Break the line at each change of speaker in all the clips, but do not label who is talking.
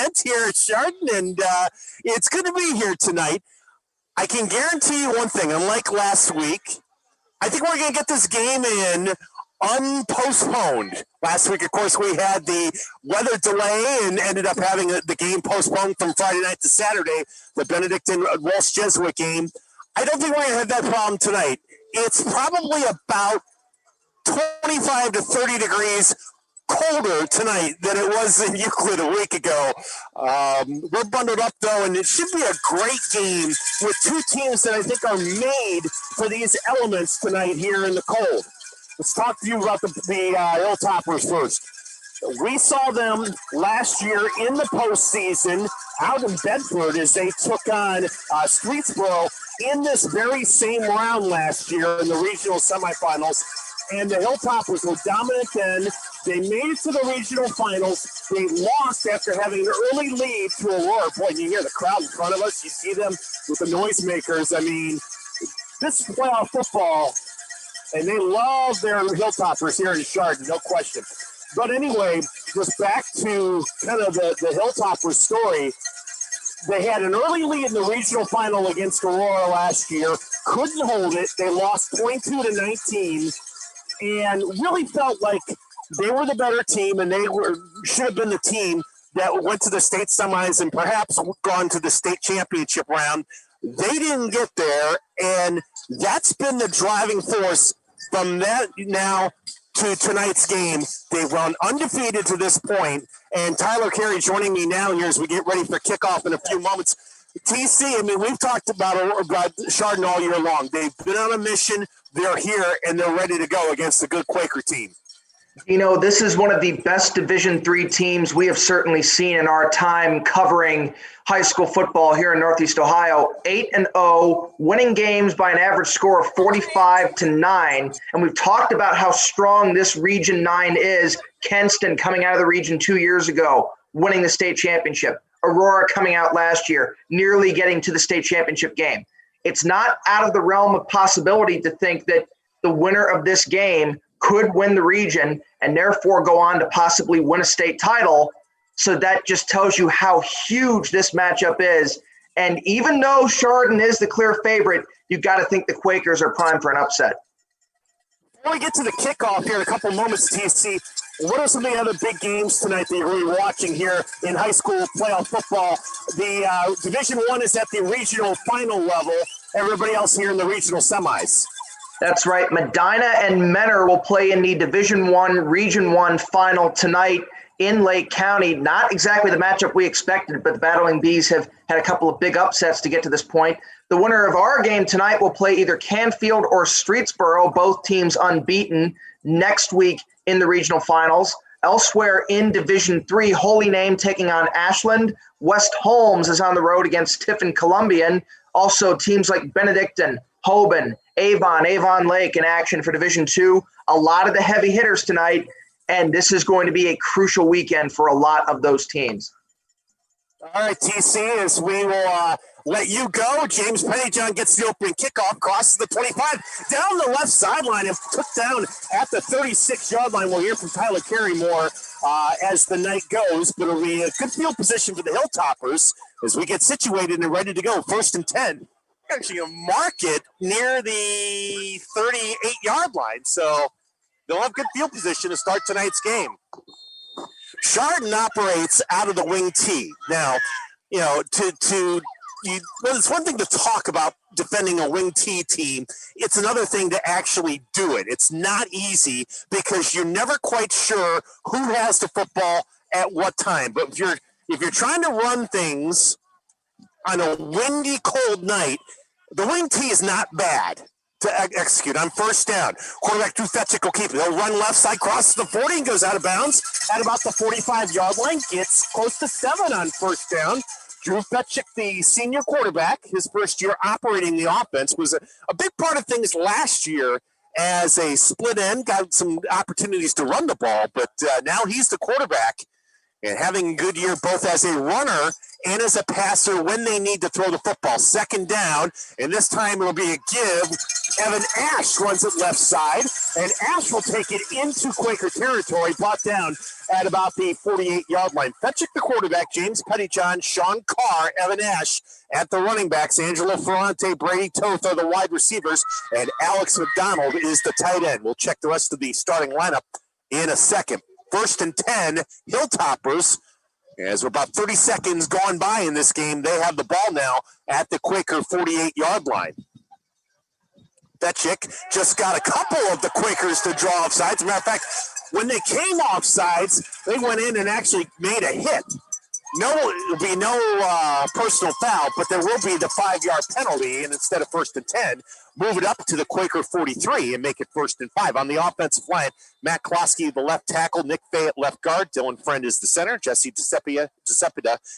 event here at Chardon, and it's good to be here tonight. I can guarantee you one thing, unlike last week, I think we're going to get this game in unpostponed. Last week, of course, we had the weather delay and ended up having the game postponed from Friday night to Saturday, the Benedictine Walsh Jesuit game. I don't think we're going to have that problem tonight. It's probably about 25 to 30 degrees colder tonight than it was in Euclid a week ago. We're bundled up, though, and it should be a great game with two teams that I think are made for these elements tonight here in the cold. Let's talk to you about the Hilltoppers first. We saw them last year in the postseason out in Bedford as they took on Streetsboro in this very same round last year in the regional semifinals. And the Hilltoppers were dominant then. They made it to the regional finals. They lost after having an early lead to Aurora. Boy, you hear the crowd in front of us. You see them with the noisemakers. I mean, this is playoff football, and they love their Hilltoppers here in Chardon, no question. But anyway, just back to kind of the Hilltoppers story. They had an early lead in the regional final against Aurora last year. Couldn't hold it. They lost 22-19. And really felt like they were the better team, and they should have been the team that went to the state semis and perhaps gone to the state championship round. They didn't get there, and that's been the driving force from that now to tonight's game. They've run undefeated to this point, and Tyler Carey joining me now here as we get ready for kickoff in a few moments. TC, I mean, we've talked about Chardon all year long. They've been on a mission. They're here, and they're ready to go against a good Quaker team.
You know, this is one of the best Division III teams we have certainly seen in our time covering high school football here in Northeast Ohio. 8-0, winning games by an average score of 45-9. And we've talked about how strong this Region 9 is. Kenston coming out of the Region 2 years ago, winning the state championship. Aurora coming out last year, nearly getting to the state championship game. It's not out of the realm of possibility to think that the winner of this game could win the region and therefore go on to possibly win a state title. So that just tells you how huge this matchup is. And even though Chardon is the clear favorite, you've got to think the Quakers are primed for an upset.
Before we get to the kickoff here in a couple moments, TC, what are some of the other big games tonight that you're really watching here in high school playoff football? The Division I is at the regional final level. Everybody else here in the regional semis.
That's right. Medina and Mentor will play in the Division I, Region I final tonight in Lake County. Not exactly the matchup we expected, but the Battling Bees have had a couple of big upsets to get to this point. The winner of our game tonight will play either Canfield or Streetsboro, both teams unbeaten, next week in the regional finals. Elsewhere in Division III, Holy Name taking on Ashland. West Holmes is on the road against Tiffin Columbian. Also, teams like Benedictine, Hoban, Avon Lake in action for Division II. A lot of the heavy hitters tonight, and this is going to be a crucial weekend for a lot of those teams.
All right, TC, as we will let you go. James Pennyjohn gets the opening kickoff, crosses the 25, down the left sideline and put down at the 36-yard line. We'll hear from Tyler Carey more as the night goes, but it'll be a good field position for the Hilltoppers as we get situated and ready to go. 1st and 10. Actually, a market near the 38-yard line, so they'll have good field position to start tonight's game. Chardon operates out of the wing T. Now, you know, well, it's one thing to talk about defending a wing T team. It's another thing to actually do it. It's not easy because you're never quite sure who has the football at what time. But if you're trying to run things on a windy, cold night, the wing T is not bad to execute on 1st down. Quarterback Drew Fetchick will keep it. He'll run left side, crosses the 40, and goes out of bounds at about the 45-yard line. Gets close to 7 on 1st down. Drew Fetchick, the senior quarterback, his first year operating the offense, was a big part of things last year as a split end. Got some opportunities to run the ball, but now he's the quarterback and having a good year both as a runner and as a passer when they need to throw the football. 2nd down, and this time it'll be a give Evan Ash runs it left side, and Ash will take it into Quaker territory, brought down at about the 48-yard line. Fetchick, the quarterback, James Pettyjohn, Sean Carr, Evan Ash at the running backs, Angelo Ferrante, Brady Toth are the wide receivers, and Alex McDonald is the tight end. We'll check the rest of the starting lineup in a second. 1st and 10, Hilltoppers. As we're about 30 seconds gone by in this game, they have the ball now at the Quaker 48-yard line. Fetchick just got a couple of the Quakers to draw offsides. As a matter of fact, when they came offsides, they went in and actually made a hit. There'll be no personal foul, but there will be the 5-yard penalty, and instead of 1st and 10, move it up to the Quaker 43 and make it 1st and 5. On the offensive line, Matt Klosky, the left tackle, Nick Fay at left guard, Dylan Friend is the center, Jesse Giuseppida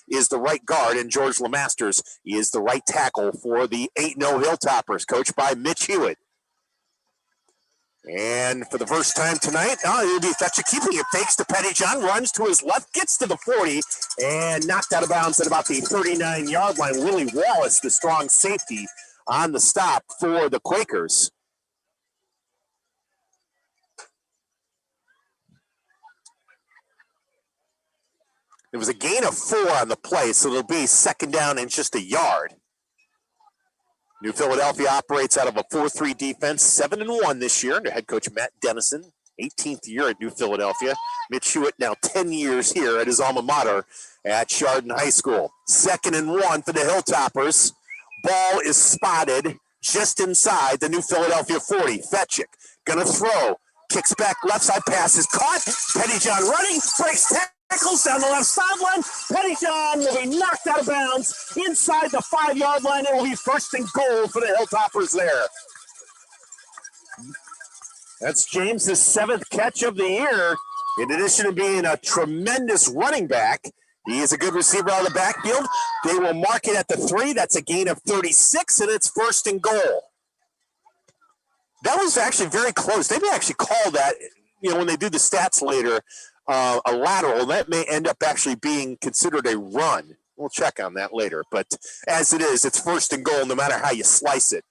is the right guard, and George Lemasters is the right tackle for the 8-0 Hilltoppers, coached by Mitch Hewitt. And for the first time tonight, it'll be Fetchick keeping it. Fakes to Pettyjohn, runs to his left, gets to the 40, and knocked out of bounds at about the 39-yard line. Willie Wallace, the strong safety, on the stop for the Quakers. It was a gain of 4 on the play, so it'll be 2nd down and just a yard. New Philadelphia operates out of a 4-3 defense, 7-1 this year under head coach Matt Dennison, 18th year at New Philadelphia. Mitch Hewitt now 10 years here at his alma mater at Chardon High School. 2nd and 1 for the Hilltoppers. Ball is spotted just inside the New Philadelphia 40. Fetchick gonna throw, kicks back left side, pass is caught. Pettyjohn running, breaks tackles down the left sideline. Pettyjohn will be knocked out of bounds inside the 5-yard line. It will be 1st and goal for the Hilltoppers there. That's James's 7th catch of the year. In addition to being a tremendous running back, he is a good receiver out of the backfield. They will mark it at the 3. That's a gain of 36, and it's 1st and goal. That was actually very close. They may actually call that, when they do the stats later, a lateral. That may end up actually being considered a run. We'll check on that later. But as it is, it's 1st and goal no matter how you slice it.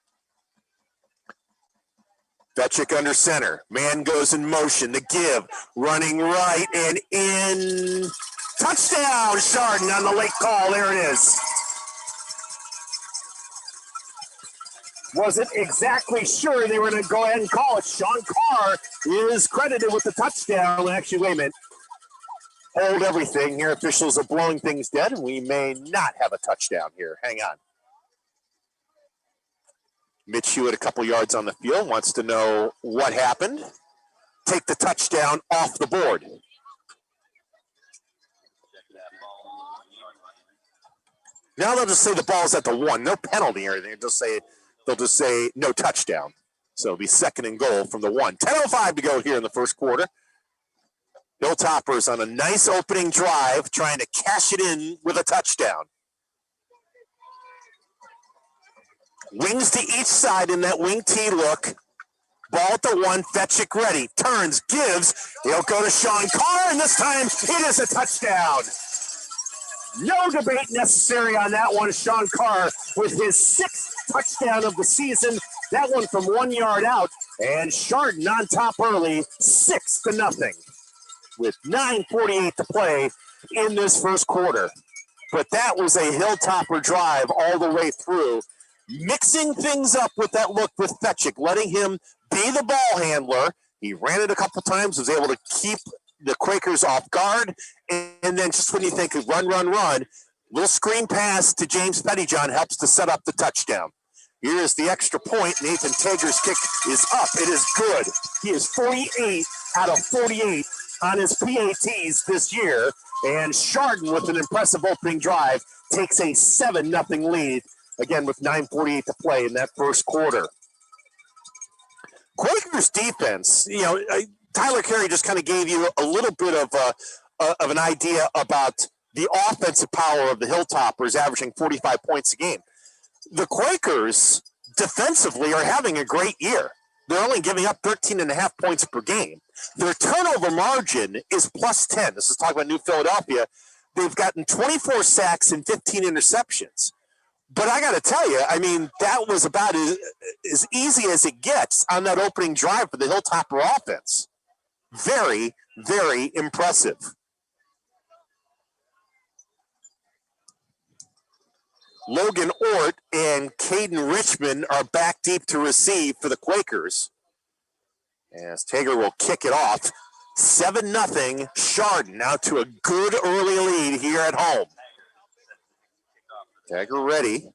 Fetchick under center. Man goes in motion. The give. Running right and in. Touchdown, Chardon on the late call. There it is. Wasn't exactly sure they were going to go ahead and call it. Sean Carr is credited with the touchdown. Actually, wait a minute. Hold everything here. Officials are blowing things dead, and we may not have a touchdown here. Hang on. Mitch Hewitt, a couple yards on the field, wants to know what happened. Take the touchdown off the board. Now they'll just say the ball's at the 1. No penalty or anything. They'll just say no touchdown. So it'll be 2nd and goal from the 1. 10:05 to go here in the first quarter. Hilltoppers on a nice opening drive, trying to cash it in with a touchdown. Wings to each side in that wing T look. Ball at the 1, Fetchick ready. Turns, gives. He'll go to Sean Carr, and this time it is a touchdown. No debate necessary on that one. Sean Carr with his 6th touchdown of the season. That one from 1 yard out. And Chardon on top early, 6-0. With 9:48 to play in this first quarter. But that was a Hilltopper drive all the way through. Mixing things up with that look with Fetchick, letting him be the ball handler. He ran it a couple times, was able to keep the Quakers off guard. And then just when you think run, little screen pass to James Pettyjohn helps to set up the touchdown. Here is the extra point. Nathan Tager's kick is up. It is good. He is 48 out of 48 on his PATs this year. And Chardon, with an impressive opening drive, takes a 7-0 lead, again with 9:48 to play in that first quarter. Quakers defense, Tyler Carey just kind of gave you a little bit of an idea about the offensive power of the Hilltoppers, averaging 45 points a game. The Quakers defensively are having a great year. They're only giving up 13.5 points per game. Their turnover margin is +10. This is talking about New Philadelphia. They've gotten 24 sacks and 15 interceptions. But I got to tell you, I mean, that was about as easy as it gets on that opening drive for the Hilltopper offense. Very, very impressive. Logan Ort and Caden Richmond are back deep to receive for the Quakers. As Tager will kick it off. 7-0 Chardon, now to a good early lead here at home. Tager ready.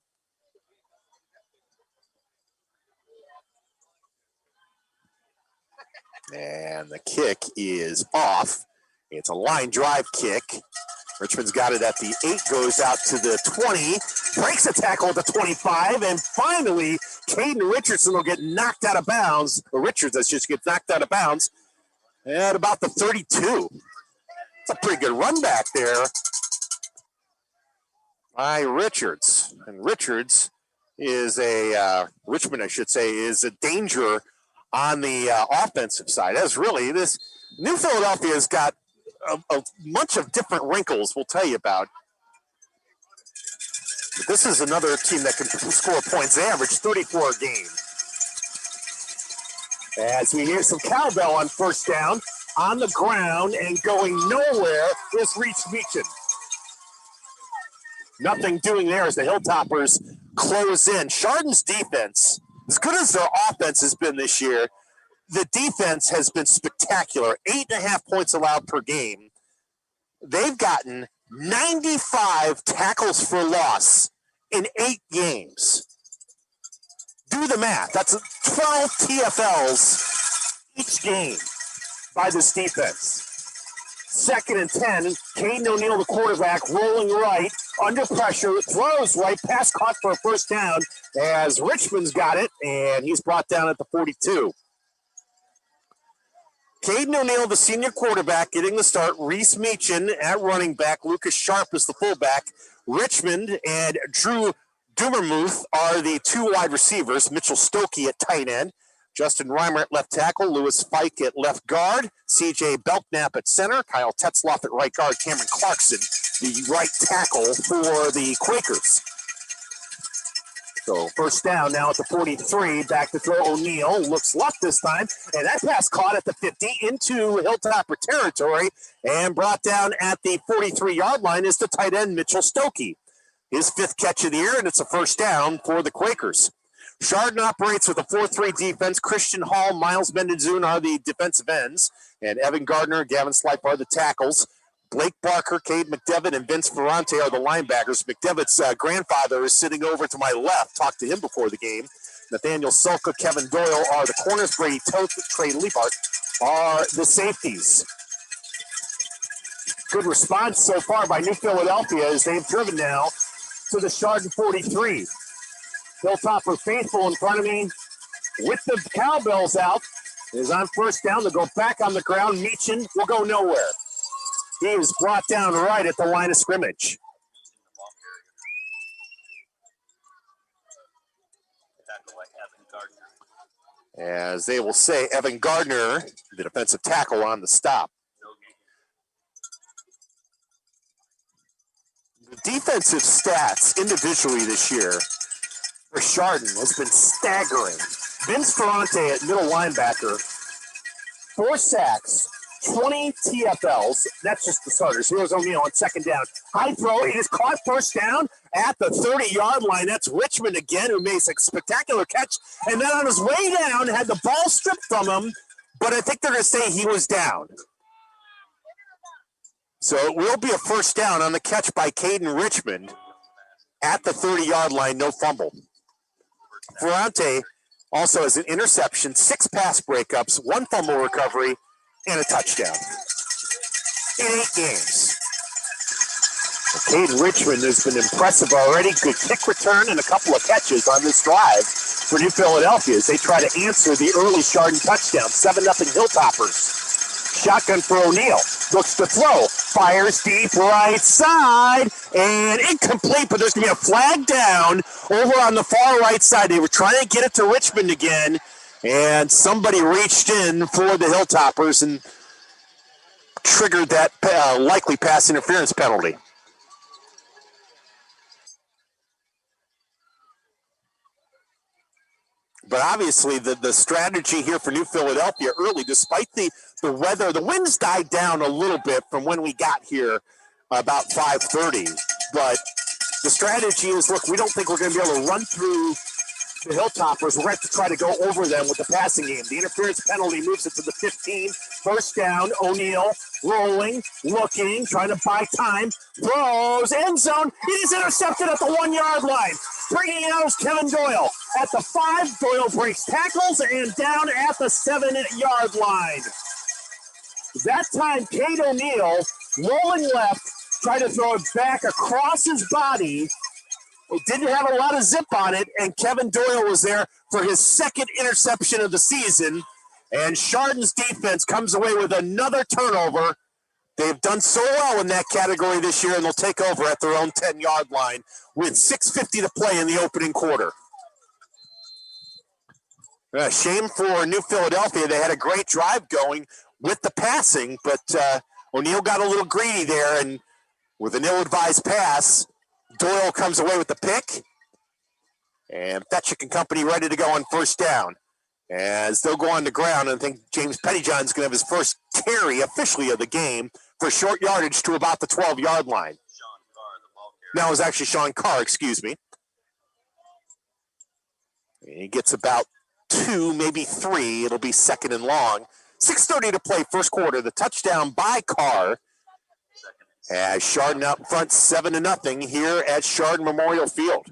And the kick is off. It's a line drive kick. Richmond's got it at the 8, goes out to the 20, breaks a tackle at the 25, and finally, Caden Richardson will get knocked out of bounds. Or Richards, that's just gets knocked out of bounds at about the 32. It's a pretty good run back there by Richards. And Richards is Richmond, I should say, is a danger on the offensive side. As really, this New Philadelphia has got a bunch of different wrinkles we'll tell you about. But this is another team that can score points. They average 34 a game. As we hear some cowbell on first down, on the ground and going nowhere is Reese Meechan. Nothing doing there as the Hilltoppers close in. Chardon's defense, as good as their offense has been this year, the defense has been spectacular. 8.5 points allowed per game. They've gotten 95 tackles for loss in 8 games. Do the math. That's 12 TFLs each game by this defense. 2nd and 10. Caden O'Neill, the quarterback, rolling right, under pressure, throws right, pass caught for a first down as Richmond's got it, and he's brought down at the 42. Caden O'Neill, the senior quarterback, getting the start. Reese Meechan at running back. Lucas Sharp is the fullback. Richmond and Drew Dumermuth are the 2 wide receivers. Mitchell Stokey at tight end. Justin Reimer at left tackle. Lewis Fike at left guard. CJ Belknap at center. Kyle Tetzloff at right guard. Cameron Clarkson, the right tackle for the Quakers. So first down now at the 43. Back to throw. O'Neill looks left this time. And that pass caught at the 50 into Hilltopper territory and brought down at the 43-yard line is the tight end Mitchell Stokey. His 5th catch of the year, and it's a first down for the Quakers. Chardon operates with a 4-3 defense. Christian Hall, Miles Mendenzun are the defensive ends. And Evan Gardner, Gavin Slipe are the tackles. Blake Barker, Cade McDevitt, and Vince Ferrante are the linebackers. McDevitt's grandfather is sitting over to my left. Talked to him before the game. Nathaniel Sulka, Kevin Doyle are the corners. Brady Toth, Trey Liebart are the safeties. Good response so far by New Philadelphia as they've driven now to the Chardon 43. Hilltopper faithful in front of me with the cowbells out is on first down. They'll go back on the ground. Meechan will go nowhere. He is brought down right at the line of scrimmage. As they will say, Evan Gardner, the defensive tackle, on the stop. The defensive stats individually this year for Chardon has been staggering. Vince Ferrante at middle linebacker, 4 sacks, 20 TFLs. That's just the starters. Here's O'Neill on second down. High throw. It is caught first down at the 30-yard line. That's Richmond again, who makes a spectacular catch. And then on his way down, had the ball stripped from him, but I think they're going to say he was down. So it will be a first down on the catch by Caden Richmond at the 30-yard line, no fumble. Ferrante also has an interception, 6 pass breakups, 1 fumble recovery, and a touchdown in 8 games. Caden Richmond has been impressive already. Good kick return and a couple of catches on this drive for New Philadelphia as they try to answer the early Chardon touchdown. 7-0 Hilltoppers. Shotgun for O'Neill. Looks to throw. Fires deep right side. And incomplete, but there's going to be a flag down over on the far right side. They were trying to get it to Richmond again. And somebody reached in for the Hilltoppers and triggered that likely pass interference penalty. But obviously the strategy here for New Philadelphia early, despite the weather, the winds died down a little bit from when we got here about 5:30. But the strategy is, look, we don't think we're going to be able to run through the Hilltoppers. We're going to try to go over them with the passing game. The interference penalty moves it to the 15. First down, O'Neal rolling, looking, trying to buy time. Throws, end zone. It is intercepted at the 1 yard line. Bringing it out is Kevin Doyle. At the 5, Doyle breaks tackles and down at the 7 yard line. That time, Cade O'Neal, rolling left, tried to throw it back across his body. It didn't have a lot of zip on it, and Kevin Doyle was there for his second interception of the season. And Chardon's defense comes away with another turnover. They've done so well in that category this year, and they'll take over at their own 10-yard line with 6:50 to play in the opening quarter. Shame for New Philadelphia. They had a great drive going with the passing, but O'Neal got a little greedy there, and with an ill-advised pass, Doyle comes away with the pick, and Fetchick and company ready to go on first down. As they'll go on the ground, and I think James Pettyjohn's going to have his first carry officially of the game for short yardage to about the 12-yard line. No, it was actually Sean Carr, excuse me. He gets about 2, maybe 3. It'll be second and long. 6:30 to play first quarter. The touchdown by Carr. As Chardon out front 7-0 here at Chardon Memorial Field.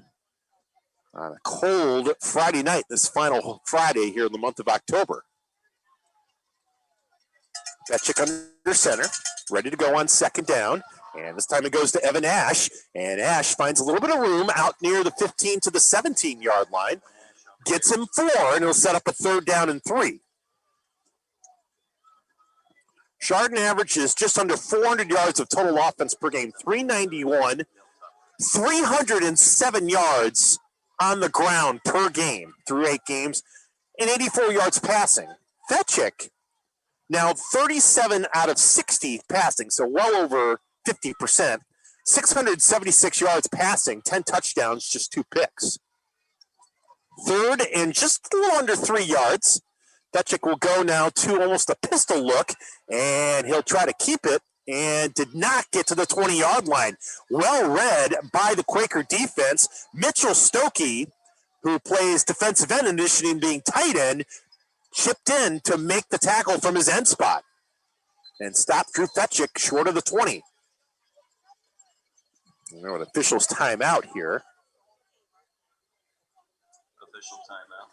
On a cold Friday night, this final Friday here in the month of October. Fetchick under center, ready to go on second down. And this time it goes to Evan Ash. And Ash finds a little bit of room out near the 15 to the 17-yard line. Gets him 4, and he'll set up a third down and 3. Chardon averages just under 400 yards of total offense per game, 391, 307 yards on the ground per game through 8 games, and 84 yards passing. Fetchick, now 37 out of 60 passing, so well over 50%, 676 yards passing, 10 touchdowns, just 2 picks. Third and just a little under 3 yards. Fetchick will go now to almost a pistol look, and he'll try to keep it, and did not get to the 20-yard line. Well read by the Quaker defense. Mitchell Stokey, who plays defensive end initially being tight end, chipped in to make the tackle from his end spot and stopped Drew Fetchick short of the 20. You know, an official's timeout here.
Official timeout.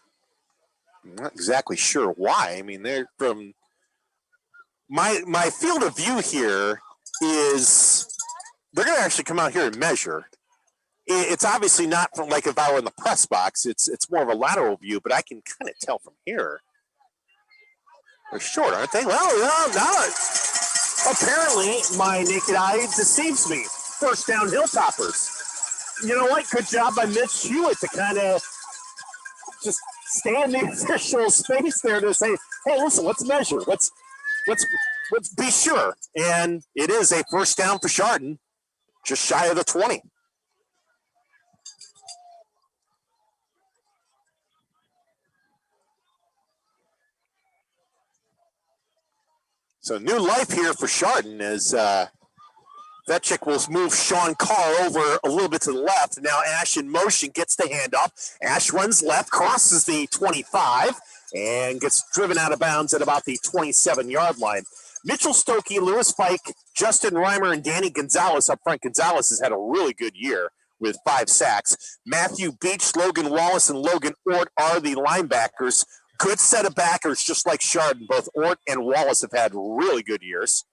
I'm not exactly sure why. I mean, they're from my field of view here is they're going to actually come out here and measure. It's obviously not from like if I were in the press box. It's more of a lateral view, but I can kind of tell from here. They're short, aren't they? Well, no. Apparently, my naked eye deceives me. First down, Hilltoppers. You know what? Good job by Mitch Hewitt to kind of just stay in the official space there to say, hey, listen, let's measure. Let's be sure. And it is a first down for Chardon, just shy of the 20. So new life here for Chardon as Fetchick will move Sean Carr over a little bit to the left. Now Ash in motion gets the handoff. Ash runs left, crosses the 25, and gets driven out of bounds at about the 27-yard line. Mitchell Stokey, Lewis Fike, Justin Reimer, and Danny Gonzalez up front. Gonzalez has had a really good year with 5 sacks. Matthew Beach, Logan Wallace, and Logan Ort are the linebackers. Good set of backers, just like Chardon. Both Ort and Wallace have had really good years.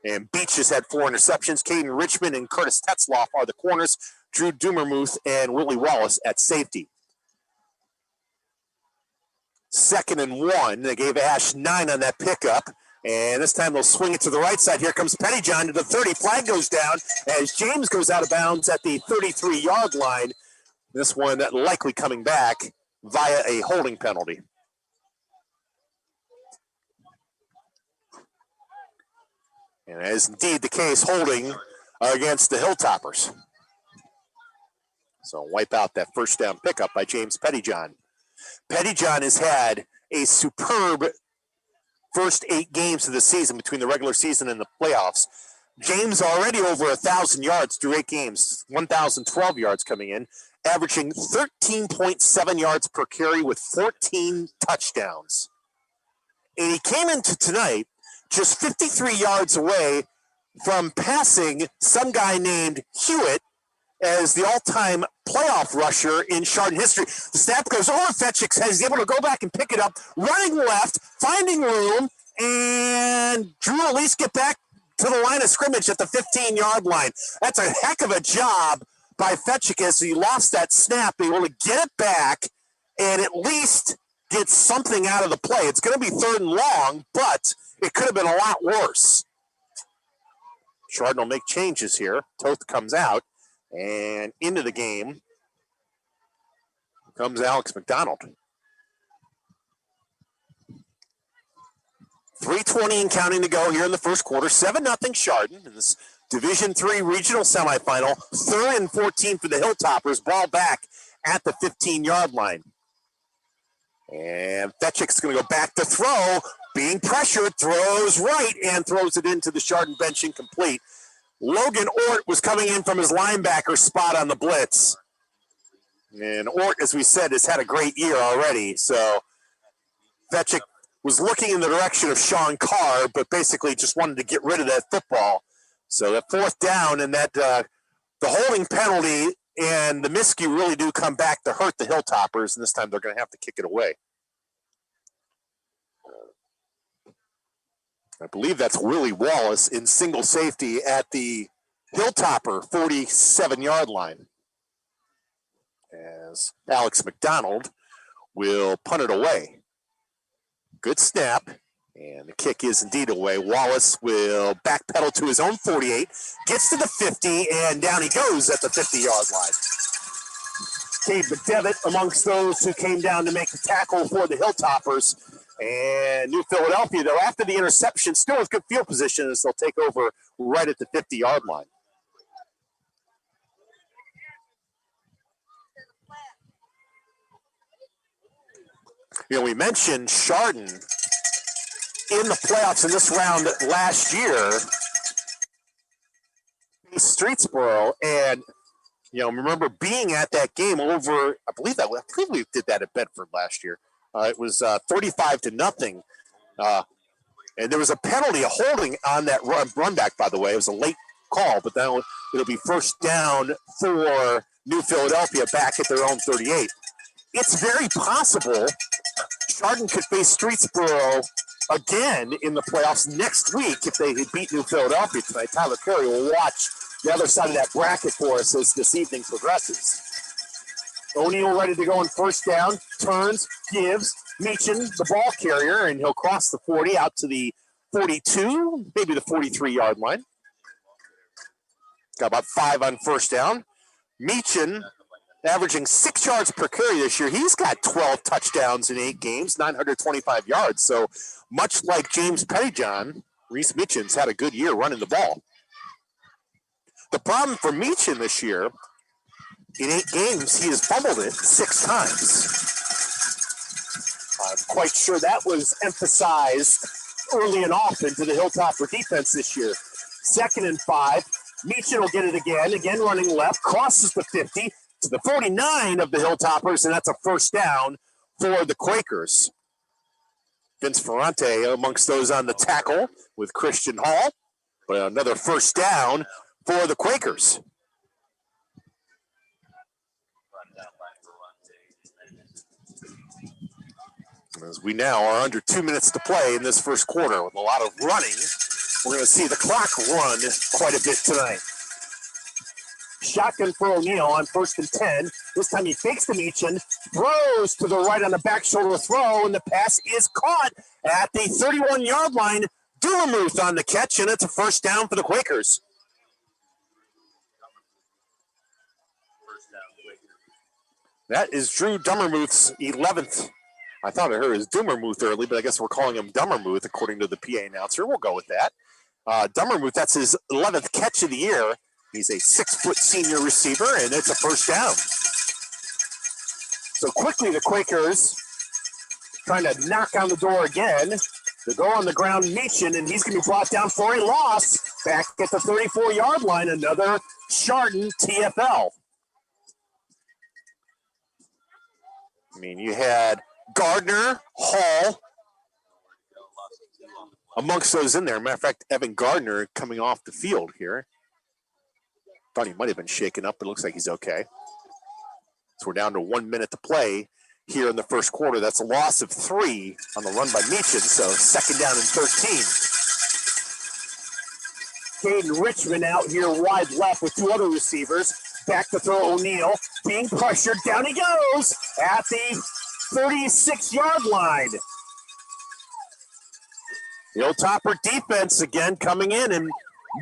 And Beach has had 4 interceptions. Caden Richmond and Curtis Tetzloff are the corners. Drew Dumermuth and Willie Wallace at safety. 2nd and 1. They gave Ash 9 on that pickup. And this time they'll swing it to the right side. Here comes Pettyjohn to the 30. Flag goes down as James goes out of bounds at the 33-yard line. This one likely coming back via a holding penalty. And as indeed the case, holding against the Hilltoppers. So wipe out that first down pickup by James Pettyjohn. Pettyjohn has had a superb first 8 games of the season between the regular season and the playoffs. James already over 1,000 yards through 8 games, 1,012 yards coming in, averaging 13.7 yards per carry with 14 touchdowns. And he came into tonight just 53 yards away from passing some guy named Hewitt as the all-time playoff rusher in Chardon history. The snap goes over Fetchick's head. He's able to go back and pick it up, running left, finding room, and Drew at least get back to the line of scrimmage at the 15-yard line. That's a heck of a job by Fetchick as he lost that snap, able to get it back and at least get something out of the play. It's going to be 3rd and long, but it could have been a lot worse. Chardon will make changes here. Toth comes out, and into the game comes Alex McDonald. 3:20 and counting to go here in the first quarter. 7-0 Chardon in this Division III regional semifinal. 3rd and 14 for the Hilltoppers. Ball back at the 15-yard line. And Fetchick's going to go back to throw. Being pressured, throws right and throws it into the Chardon bench incomplete. Logan Ort was coming in from his linebacker spot on the blitz. And Ort, as we said, has had a great year already. So Fetchick was looking in the direction of Sean Carr, but basically just wanted to get rid of that football. So that 4th down and that the holding penalty and the miscue really do come back to hurt the Hilltoppers, and this time they're going to have to kick it away. I believe that's Willie Wallace in single safety at the Hilltopper 47-yard line. As Alex McDonald will punt it away. Good snap, and the kick is indeed away. Wallace will backpedal to his own 48, gets to the 50, and down he goes at the 50-yard line. Cade McDevitt amongst those who came down to make the tackle for the Hilltoppers. And New Philadelphia, though, after the interception, still with good field position as they'll take over right at the 50-yard line. You know, we mentioned Chardon in the playoffs in this round last year. Streetsboro, and you know, remember being at that game over. I believe we did that at Bedford last year. It was 35-0, and there was a penalty, a holding on that run back. By the way, it was a late call, but then it'll be 1st down for New Philadelphia back at their own 38. It's very possible Chardon could face Streetsboro again in the playoffs next week if they beat New Philadelphia tonight. Tyler Carey will watch the other side of that bracket for us as this evening progresses. O'Neal ready to go on 1st down, turns, gives Meechin the ball carrier, and he'll cross the 40 out to the 42, maybe the 43-yard line. Got about 5 on 1st down. Meechin averaging 6 yards per carry this year. He's got 12 touchdowns in 8 games, 925 yards. So much like James Pettyjohn, Reese Meechin's had a good year running the ball. The problem for Meechin this year, in 8 games, he has fumbled it 6 times. I'm quite sure that was emphasized early and often to the Hilltopper defense this year. 2nd and 5. Meechin will get it again running left, crosses the 50 to the 49 of the Hilltoppers, and that's a 1st down for the Quakers. Vince Ferrante amongst those on the tackle with Christian Hall. But another 1st down for the Quakers. As we now are under 2 minutes to play in this first quarter with a lot of running, we're going to see the clock run quite a bit tonight. Shotgun for O'Neal on 1st and 10. This time he fakes the Meechin, throws to the right on the back shoulder throw, and the pass is caught at the 31-yard line. Dummermuth on the catch, and it's a 1st down for the Quakers. That is Drew Dummermuth's 11th. I thought I heard it was Dummermuth early, but I guess we're calling him Dummermuth according to the PA announcer. We'll go with that. Dummermuth, that's his 11th catch of the year. He's a 6-foot senior receiver, and it's a 1st down. So quickly the Quakers trying to knock on the door again. They go on the ground, Meechin, and he's going to be brought down for a loss. Back at the 34-yard line, another Chardon TFL. I mean, you had Gardner, Hall, amongst those in there. Matter of fact, Evan Gardner coming off the field here. Thought he might have been shaken up, but it looks like he's okay. So we're down to 1 minute to play here in the first quarter. That's a loss of 3 on the run by Meechin, so second down and 13. Caden Richmond out here wide left with 2 other receivers. Back to throw O'Neal, being pressured. Down he goes at the 36-yard line. The Hilltopper defense again coming in and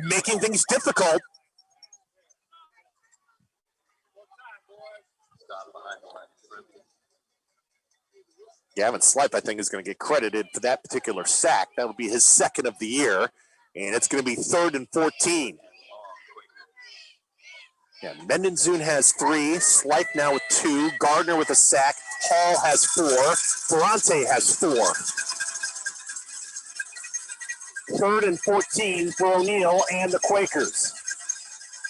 making things difficult. Gavin Slipe, I think, is going to get credited for that particular sack. That would be his second of the year, and it's going to be 3rd and 14. Yeah, Mendenzoon has 3, Slipe now with 2, Gardner with a sack, Hall has 4, Ferrante has 4. 3rd and 14 for O'Neal and the Quakers.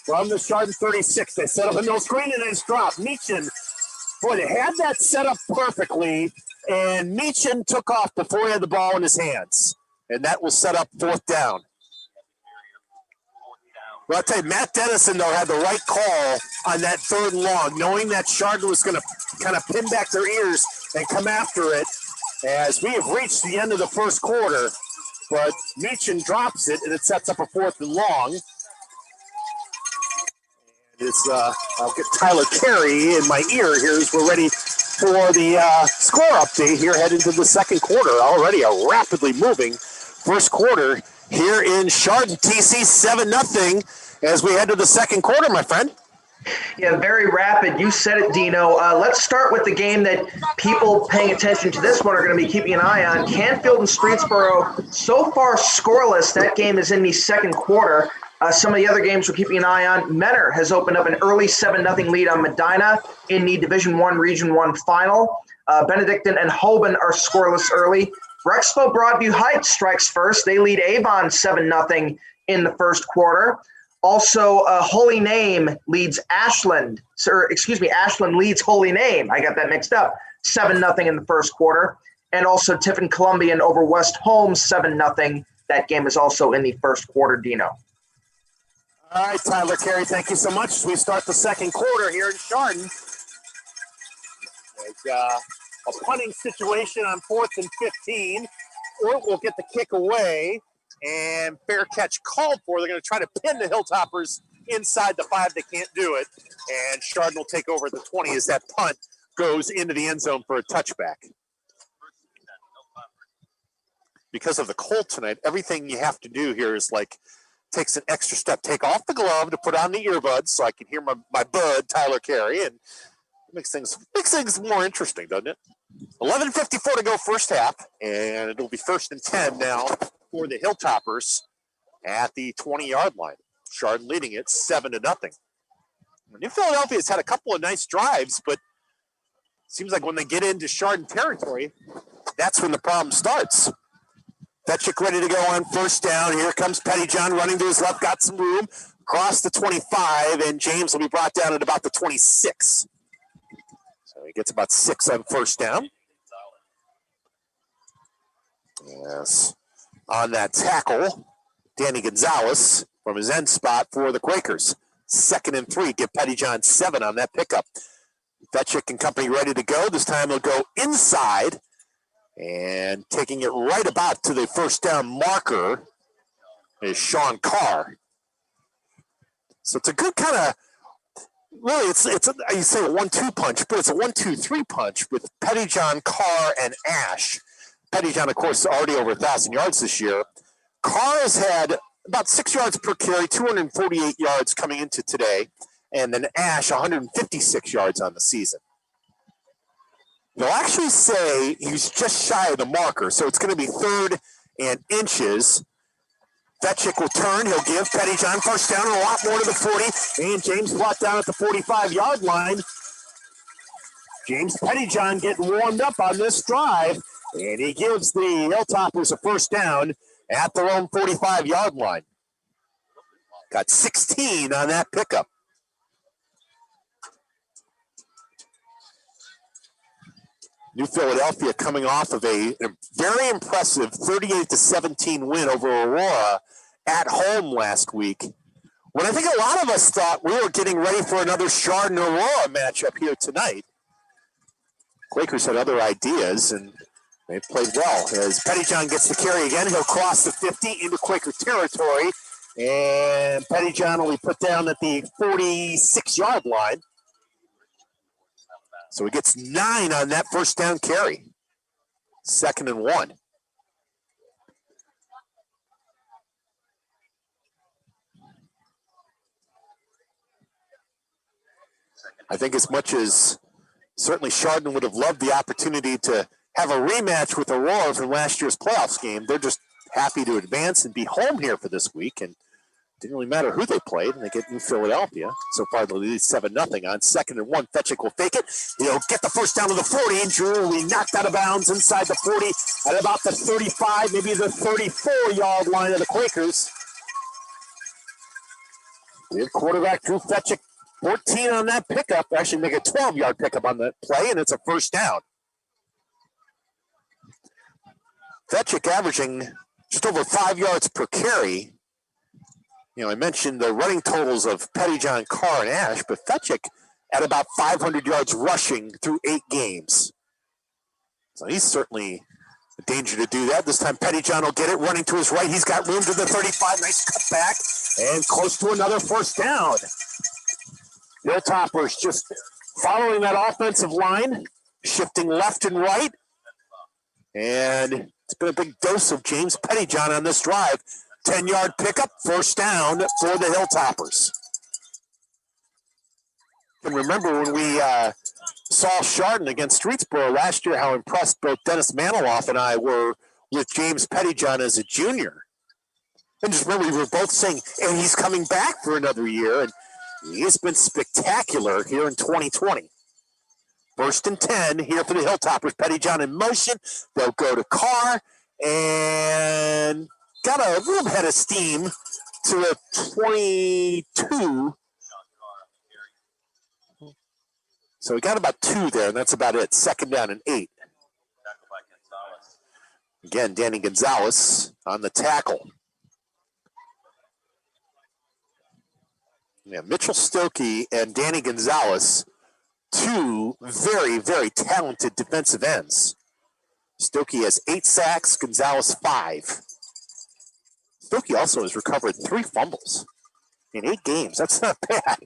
From the Chardon 36, they set up a no screen and it's dropped. Meechin, boy, they had that set up perfectly, and Meechin took off before he had the ball in his hands, and that will set up 4th down. Well, I'll tell you, Matt Dennison, though, had the right call on that 3rd and long, knowing that Chardon was going to kind of pin back their ears and come after it, as we have reached the end of the first quarter. But Meechin drops it, and it sets up a 4th and long. I'll get Tyler Carey in my ear here as we're ready for the score update here heading to the second quarter. Already a rapidly moving first quarter here in Chardon. TC 7-0 as we head to the second quarter, my friend.
Yeah, very rapid. You said it, Dino. Let's start with the game that people paying attention to this one are going to be keeping an eye on. Canfield and Streetsboro, so far scoreless. That game is in the second quarter. Some of the other games we're keeping an eye on. Mentor has opened up an early 7-0 lead on Medina in the Division I Region 1 final. Benedictine and Hoban are scoreless early. Rexville Broadview Heights strikes first. They lead Avon 7-0 in the first quarter. Also, Holy Name leads Ashland. Ashland leads Holy Name. I got that mixed up. 7-0 in the first quarter. And also Tiffin Columbian over West Holmes 7-0. That game is also in the first quarter, Dino.
All right, Tyler Carey, thank you so much. As we start the second quarter here in Chardon. It's a punting situation on 4th and 15. Or will get the kick away. And fair catch called for. They're going to try to pin the Hilltoppers inside the 5. They can't do it. And Chardon will take over the 20 as that punt goes into the end zone for a touchback. Because of the cold tonight, everything you have to do here is like takes an extra step. Take off the glove to put on the earbuds so I can hear my bud, Tyler Carey, and it makes things more interesting, doesn't it? 11:54 to go first half, and it'll be 1st and 10 now for the Hilltoppers at the 20-yard line. Chardon leading it 7-0. New Philadelphia has had a couple of nice drives, but it seems like when they get into Chardon territory, that's when the problem starts. Vetchik ready to go on 1st down. Here comes Pettyjohn running to his left, got some room, across the 25, and James will be brought down at about the 26. So he gets about 6 on 1st down. Yes. On that tackle, Danny Gonzalez from his end spot for the Quakers. 2nd and 3. Get Pettyjohn 7 on that pickup. Vetchik and company ready to go. This time they'll go inside and taking it right about to the 1st down marker is Sean Carr. So it's a good kind of, really, you say a 1-2 punch, but it's a 1-2-3 punch with Pettyjohn, Carr, and Ash. Pettyjohn, of course, already over 1,000 yards this year. Carr has had about 6 yards per carry, 248 yards coming into today, and then Ash, 156 yards on the season. They'll actually say he's just shy of the marker, so it's going to be 3rd and inches. Vetchik will turn. He'll give Pettyjohn 1st down and a lot more to the 40, and James brought down at the 45-yard line. James Pettyjohn getting warmed up on this drive, and he gives the Hilltoppers a first down at their own 45-yard line. Got 16 on that pickup. New Philadelphia coming off of a very impressive 38-17 win over Aurora at home last week. When I think a lot of us thought we were getting ready for another Chardon-Aurora matchup here tonight, Quakers had other ideas, and they played well. As Pettyjohn gets the carry again, he'll cross the 50 into Quaker territory, and Pettyjohn will be put down at the 46-yard line. So he gets 9 on that first down carry. 2nd and 1. I think as much as certainly Chardon would have loved the opportunity to have a rematch with Aurora from last year's playoffs game, they're just happy to advance and be home here for this week. And it didn't really matter who they played, and they get New Philadelphia. So far, they lead 7-0 on 2nd and 1. Fetchick will fake it. He'll get the first down to the 40, and Drew will be knocked out of bounds inside the 40 at about the 35, maybe the 34-yard line of the Quakers. Good quarterback Drew Fetchick, 14 on that pickup. Actually make a 12-yard pickup on that play, and it's a first down. Fetchick averaging just over 5 yards per carry. You know, I mentioned the running totals of Pettyjohn, Carr, and Ash, but Fetchick at about 500 yards rushing through 8 games. So he's certainly a danger to do that. This time Pettyjohn will get it running to his right. He's got room to the 35. Nice cut back and close to another first down. Hilltoppers just following that offensive line, shifting left and right. And it's been a big dose of James Pettyjohn on this drive. 10-yard pickup, first down for the Hilltoppers. And remember when we saw Chardon against Streetsboro last year, how impressed both Dennis Maniloff and I were with James Pettyjohn as a junior. And just remember, we were both saying, and he's coming back for another year, and he's been spectacular here in 2020. 1st and 10 here for the Hilltoppers. Pettyjohn in motion. They'll go to Carr, and got a little head of steam to a 22. So we got about 2 there, and that's about it. 2nd down and 8. Again, Danny Gonzalez on the tackle. Yeah, Mitchell Stokey and Danny Gonzalez, 2 very, very talented defensive ends. Stokey has 8 sacks, Gonzalez 5. Stokey also has recovered 3 fumbles in 8 games. That's not bad.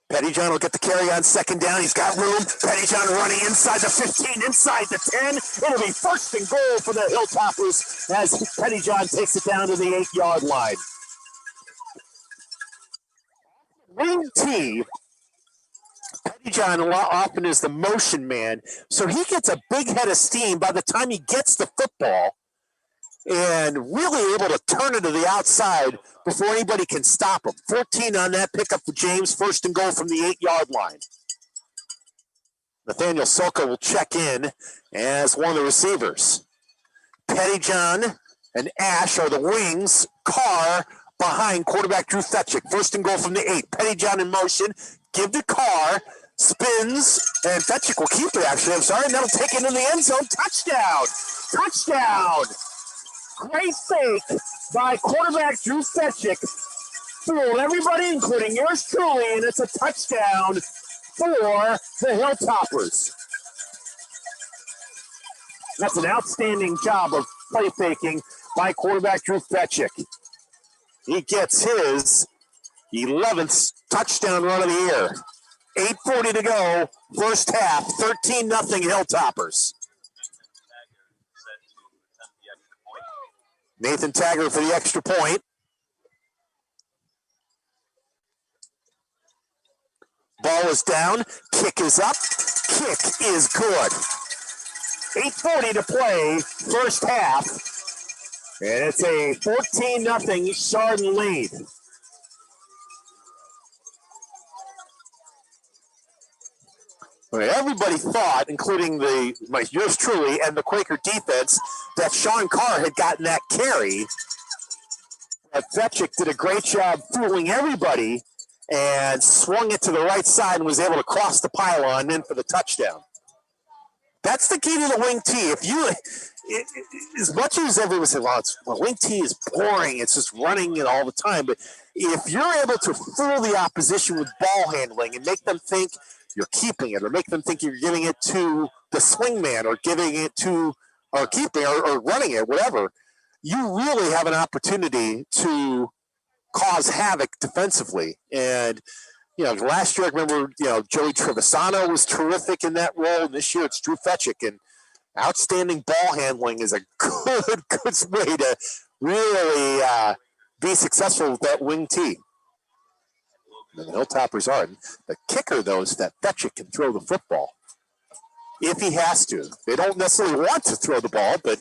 Pettyjohn will get the carry on 2nd down. He's got room. Pettyjohn running inside the 15, inside the 10. It'll be 1st and goal for the Hilltoppers as Pettyjohn takes it down to the 8-yard line. Wing T, Pettyjohn often is the motion man, so he gets a big head of steam by the time he gets the football and really able to turn it to the outside before anybody can stop him. 14 on that pickup for James, 1st and goal from the 8-yard line. Nathaniel Soka will check in as one of the receivers. Pettyjohn and Ash are the wings. Carr behind quarterback Drew Fetchick. 1st and goal from the 8. Pettyjohn in motion. Give to Carr. Spins. And Fetchick will keep it, actually. I'm sorry. And that'll take it in the end zone. Touchdown. Touchdown. Great fake by quarterback Drew Fetchick. Fooled everybody, including yours truly, and it's a touchdown for the Hilltoppers. That's an outstanding job of play faking by quarterback Drew Fetchick. He gets his 11th touchdown run of the year. 8:40 to go, first half, 13-0 Hilltoppers. Nathan Taggart for the extra point. Ball is down, kick is up, kick is good. 8:40 to play, first half. And it's a 14-0 Chardon lead. Everybody thought, including yours truly and the Quaker defense, that Sean Carr had gotten that carry. But Fetchick did a great job fooling everybody and swung it to the right side and was able to cross the pylon in for the touchdown. That's the key to the wing T. As much as everyone said, well, wing T is boring, it's just running it all the time. But if you're able to fool the opposition with ball handling and make them think you're keeping it, or make them think you're giving it to the swingman, or giving it to, or keeping, or running it, whatever, you really have an opportunity to cause havoc defensively. And last year I remember Joey Trevisano was terrific in that role, and this year it's Drew Fetchick. And outstanding ball handling is a good way to really be successful with that wing T. The Hilltoppers are. The kicker, though, is that Fetchick can throw the football if he has to. They don't necessarily want to throw the ball, but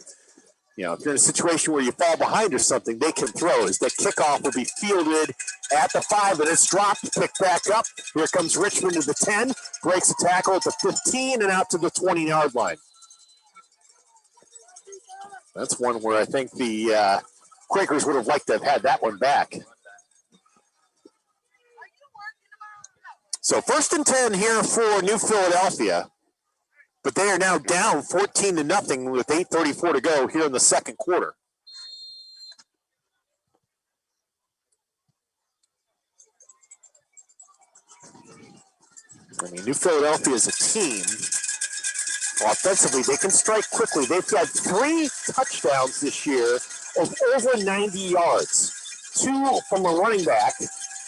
if you're in a situation where you fall behind or something, they can throw. As the kickoff will be fielded at the 5, and it's dropped, picked back up. Here comes Richmond to the 10, breaks a tackle at the 15 and out to the 20-yard line. That's one where I think the Quakers would have liked to have had that one back. So 1st and 10 here for New Philadelphia, but they are now down 14-0 with 8:34 to go here in the second quarter. New Philadelphia is a team. Offensively, they can strike quickly. They've got 3 touchdowns this year of over 90 yards. 2 from a running back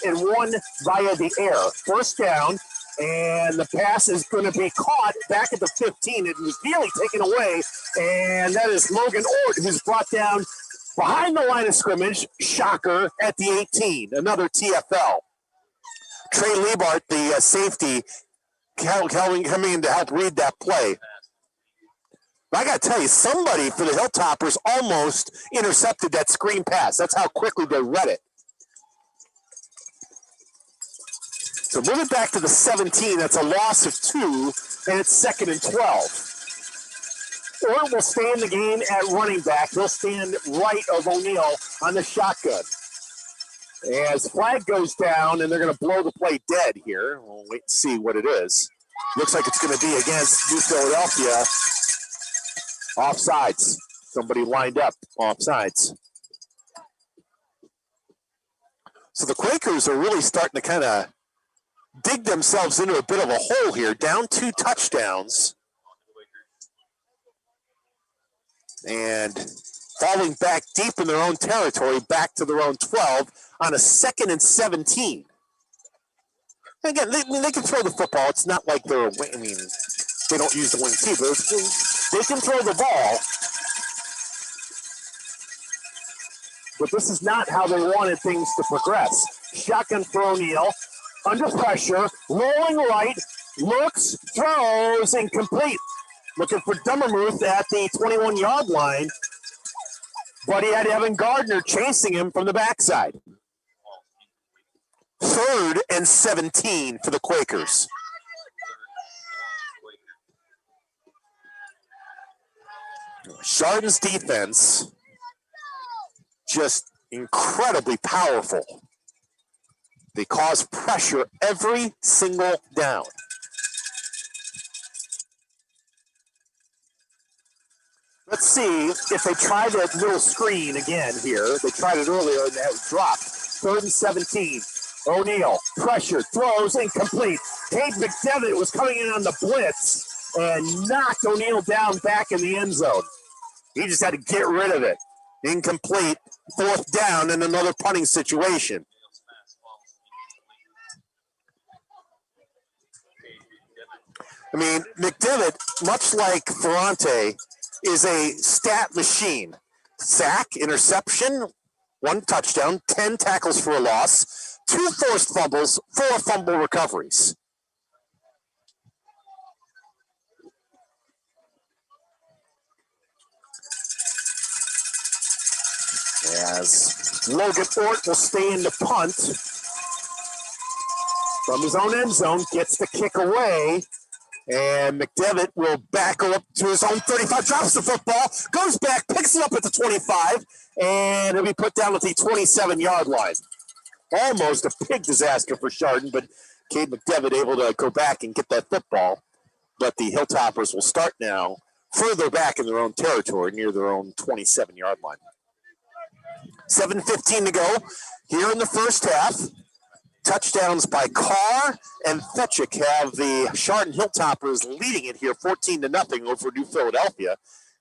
and 1 via the air. First down, and the pass is going to be caught back at the 15. It was nearly taken away, and that is Logan Ort, who's brought down behind the line of scrimmage. Shocker, at the 18. Another TFL. Trey Liebart, the safety, coming in to help read that play. But I got to tell you, somebody for the Hilltoppers almost intercepted that screen pass. That's how quickly they read it. So moving back to the 17, that's a loss of 2, and it's 2nd and 12. Ort will stay in the game at running back. He'll stand right of O'Neal on the shotgun. As flag goes down, and they're going to blow the play dead here. We'll wait and see what it is. Looks like it's going to be against New Philadelphia. Offsides. Somebody lined up offsides. So the Quakers are really starting to kind of dig themselves into a bit of a hole here. Down 2 touchdowns. And falling back deep in their own territory, back to their own 12 on a 2nd and 17. Again, they can throw the football. It's not like they don't use the wing T, but they can throw the ball. But this is not how they wanted things to progress. Shotgun for O'Neal, under pressure, rolling right, looks, throws, incomplete. Looking for Dummermuth at the 21-yard line, but he had Evan Gardner chasing him from the backside. 3rd and 17 for the Quakers. Chardon's defense, just incredibly powerful. They cause pressure every single down. Let's see if they try that little screen again here. They tried it earlier and that was dropped. 3rd and 17. O'Neal, pressure, throws, incomplete. Cade McDevitt was coming in on the blitz and knocked O'Neal down back in the end zone. He just had to get rid of it. Incomplete. 4th down and another punting situation. McDevitt, much like Ferrante, is a stat machine. Sack, interception, 1 touchdown, 10 tackles for a loss, 2 forced fumbles, 4 fumble recoveries. As Logan Ort will stay in the punt from his own end zone, gets the kick away. And McDevitt will back up to his own 35, drops the football, goes back, picks it up at the 25, and he'll be put down at the 27-yard line. Almost a big disaster for Chardon, but Cade McDevitt able to go back and get that football. But the Hilltoppers will start now further back in their own territory near their own 27-yard line. 7:15 to go here in the first half. Touchdowns by Carr and Fetchick have the Chardon Hilltoppers leading it here 14-0 over New Philadelphia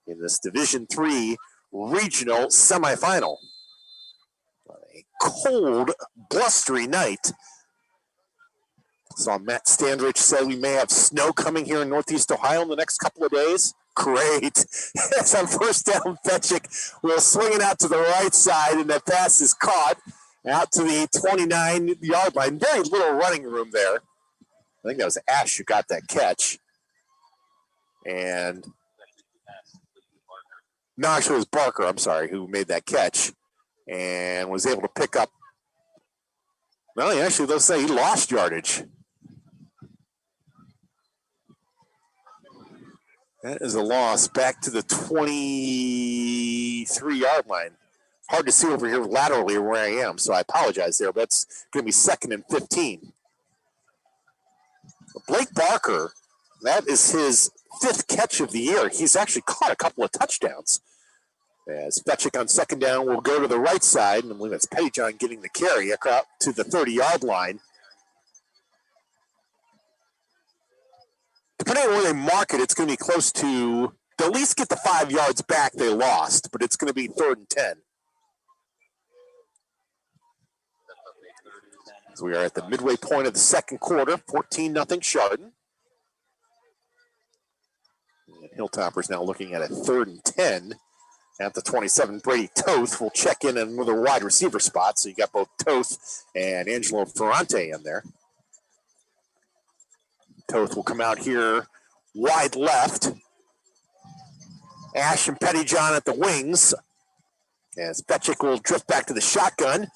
in this Division III regional semifinal. A cold, blustery night. Saw Matt Standrich say we may have snow coming here in Northeast Ohio in the next couple of days. Great. That's on first down. Fetchick will swing it out to the right side, and that pass is caught out to the 29-yard line. Very little running room there. I think that was Ash who got that catch. And no, actually it was Barker, I'm sorry, who made that catch and was able to pick up. Well, actually, they'll say he lost yardage. That is a loss back to the 23-yard line. Hard to see over here laterally where I am, so I apologize there, but it's going to be 2nd and 15. Blake Barker, that is his 5th catch of the year. He's actually caught a couple of touchdowns. As Fetchick on 2nd down will go to the right side, and I believe that's Pettyjohn getting the carry out to the 30-yard line. Depending on where they mark it, it's going to be close to, they'll at least get the 5 yards back they lost, but it's going to be 3rd and 10. So we are at the midway point of the second quarter, 14-0 Chardon. And Hilltoppers now looking at a 3rd and 10 at the 27. Brady Toth will check in another wide receiver spot, so you got both Toth and Angelo Ferrante in there. Toth will come out here wide left. Ash and Pettyjohn at the wings. As Fetchick will drift back to the shotgun.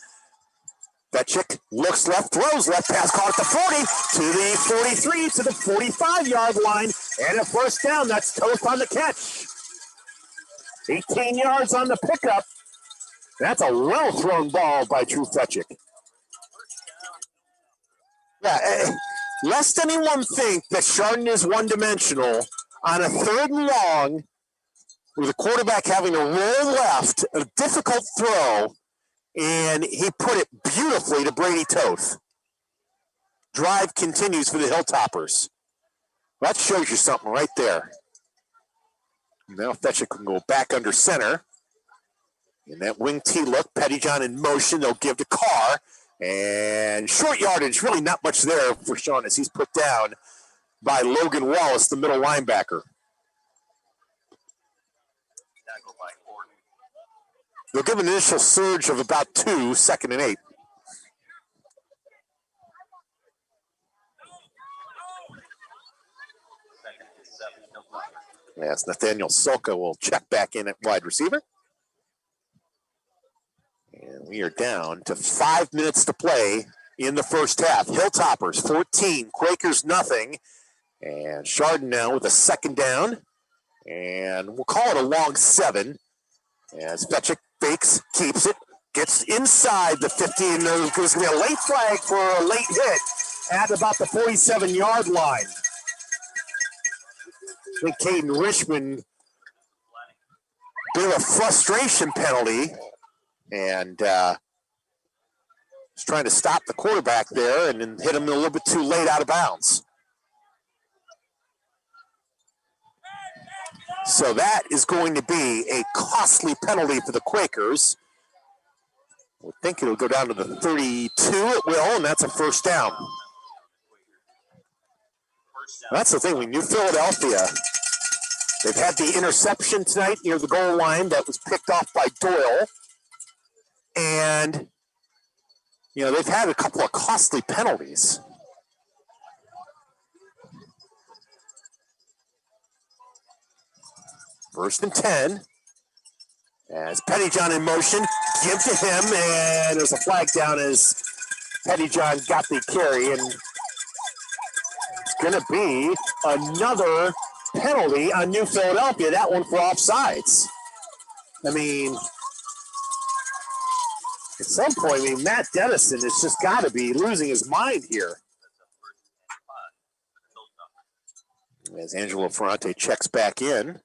Fetchick looks left, throws left, pass caught at the 40, to the 43, to the 45-yard line, and a first down. That's Toth on the catch. 18 yards on the pickup. That's a well-thrown ball by Drew Fetchick. Yeah, lest anyone think that Chardon is one-dimensional, on a 3rd and long, with the quarterback having to roll left, a difficult throw, and he put it beautifully to Brady Toth. Drive continues for the Hilltoppers. That shows you something right there. Now Fetchick can go back under center. In that wing T look, Pettyjohn in motion. They'll give to Carr. And short yardage, really not much there for Sean as he's put down by Logan Wallace, the middle linebacker. They'll give an initial surge of about 2, 2nd and 8. Yes, Nathaniel Soka will check back in at wide receiver. And we are down to 5 minutes to play in the first half. Hilltoppers 14, Quakers nothing. And Chardon now with a 2nd down. And we'll call it a long 7. As Fetchick fakes, keeps it, gets inside the 15. There's going to be a late flag for a late hit at about the 47-yard line. I think Caden Richmond did a frustration penalty and was trying to stop the quarterback there and then hit him a little bit too late out of bounds. So that is going to be a costly penalty for the Quakers. I think it'll go down to the 32. It will, and that's a first down. That's the thing. We knew Philadelphia. They've had the interception tonight near the goal line that was picked off by Doyle. And, you know, they've had a couple of costly penalties. First and 10. As Pettyjohn in motion, give to him, and there's a flag down as Pettyjohn got the carry, and It's going to be another penalty on New Philadelphia, that one for offsides. I mean, at some point, Matt Dennison has just got to be losing his mind here. As Angelo Ferrante checks back in.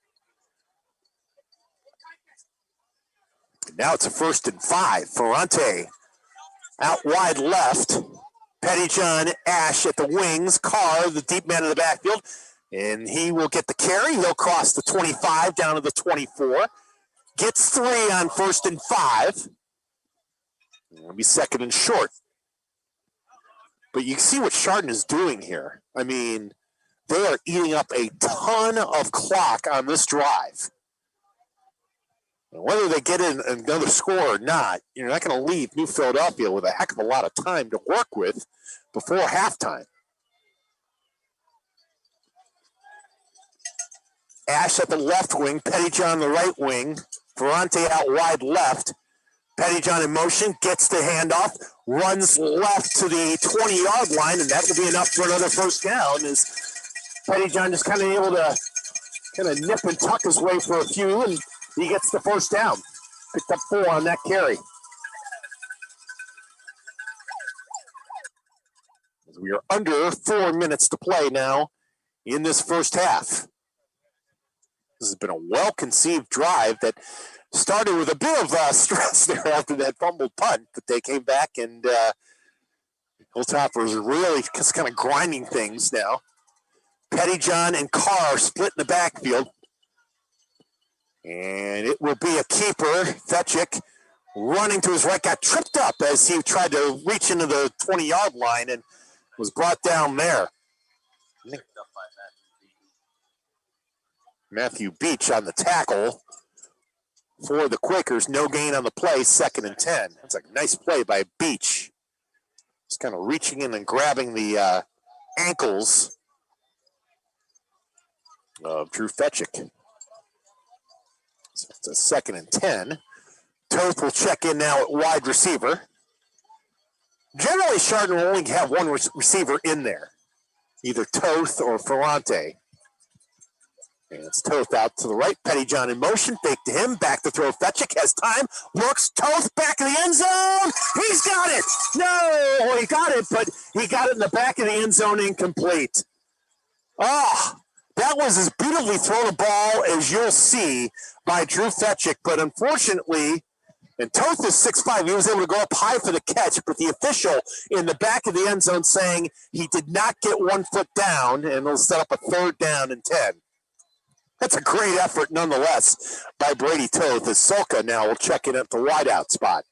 Now it's a 1st and 5. Ferrante out wide left. Pettyjohn, Ash at the wings. Carr, the deep man in the backfield. And he will get the carry. He'll cross the 25 down to the 24. Gets 3 on 1st and 5. It'll be 2nd and short. But you see what Chardon is doing here. I mean, they are eating up a ton of clock on this drive. And whether they get in another score or not, you're not going to leave New Philadelphia with a heck of a lot of time to work with before halftime. Ash at the left wing, Pettyjohn the right wing, Ferrante out wide left. Pettyjohn in motion, gets the handoff, runs left to the 20-yard line, and that will be enough for another 1st down as Pettyjohn just kind of able to kind of nip and tuck his way for a few, and he gets the 1st down. Picked up 4 on that carry. As we are under 4 minutes to play now in this first half. This has been a well-conceived drive that started with a bit of stress there after that fumbled punt, but they came back and Hilltoppers are really just kind of grinding things now. Pettyjohn and Carr split in the backfield. And it will be a keeper. Fetchick running to his right, got tripped up as he tried to reach into the 20-yard line and was brought down there. Matthew Beach on the tackle for the Quakers. No gain on the play, 2nd and 10. That's a nice play by Beach. Just kind of reaching in and grabbing the ankles of Drew Fetchick. So it's a 2nd and 10. Toth will check in now at wide receiver. Generally, Chardon will only have one receiver in there, either Toth or Ferrante. And it's Toth out to the right. Pettyjohn in motion. Fake to him. Back to throw. Fetchick has time. Looks. Toth back in the end zone. He's got it. No, he got it, but he got it in the back of the end zone incomplete. Oh, that was as beautifully thrown a ball as you'll see by Drew Fetchick. But unfortunately, and Toth is 6'5", he was able to go up high for the catch, but the official in the back of the end zone saying he did not get 1 foot down, and it'll set up a 3rd down and 10. That's a great effort nonetheless by Brady Toth as Solka now will check in at the wideout spot.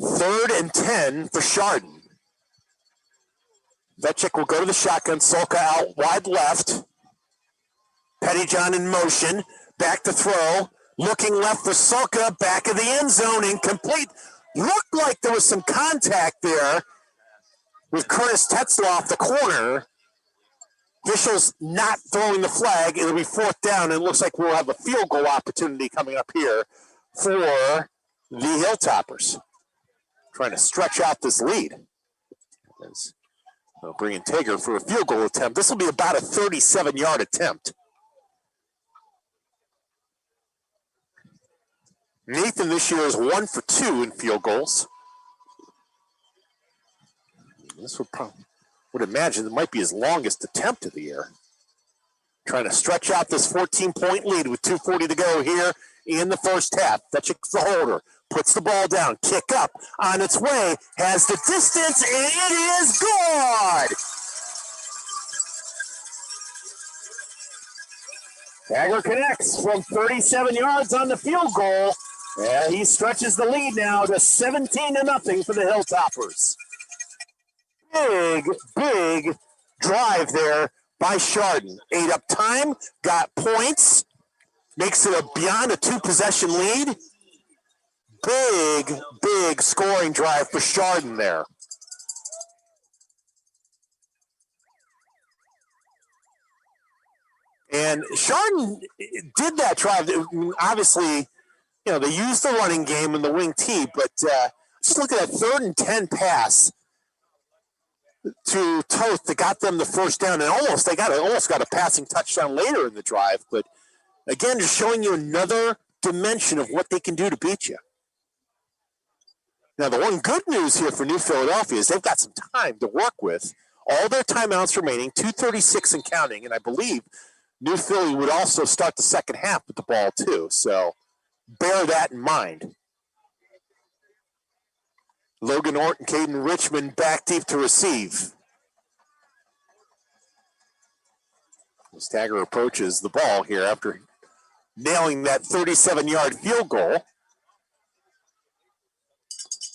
Third and 10 for Chardon. Fetchick will go to the shotgun. Solka out wide left. Pettyjohn in motion. Back to throw. Looking left for Solka. Back of the end zone. Incomplete. Looked like there was some contact there with Curtis Tetzlaff, the corner. Officials not throwing the flag. It'll be 4th down, and it looks like we'll have a field goal opportunity coming up here for the Hilltoppers. Trying to stretch out this lead. They'll bring in Tager for a field goal attempt. This will be about a 37-yard attempt. Nathan this year is 1 for 2 in field goals. This would imagine it might be his longest attempt of the year. Trying to stretch out this 14-point lead with 2:40 to go here in the first half. Fetchick's the holder. Puts the ball down. Kick up on its way. Has the distance, and it is good. Tager connects from 37 yards on the field goal. And he stretches the lead now to 17-0 for the Hilltoppers. Big drive there by Chardon. Ate up time, got points, makes it beyond a 2-possession lead. Big scoring drive for Chardon there. And Chardon did that drive. Obviously, they use the running game and the wing T, but just look at that 3rd and 10 pass to Toth that got them the first down, and almost got a passing touchdown later in the drive. But again, just showing you another dimension of what they can do to beat you. Now, the one good news here for New Philadelphia is they've got some time to work with. All their timeouts remaining, 2:36 and counting, and I believe New Philly would also start the second half with the ball too. So bear that in mind. Logan Ort and Caden Richmond back deep to receive. Stagger approaches the ball here after nailing that 37-yard field goal.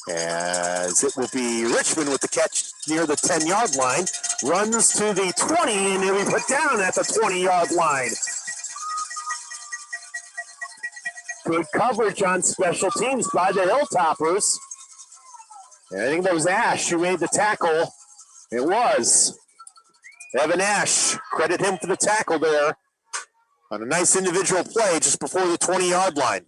As it will be Richmond with the catch near the 10-yard line. Runs to the 20, and he'll be put down at the 20-yard line. Good coverage on special teams by the Hilltoppers. And I think that was Ash who made the tackle. It was Evan Ash. Credit him for the tackle there on a nice individual play just before the 20-yard line.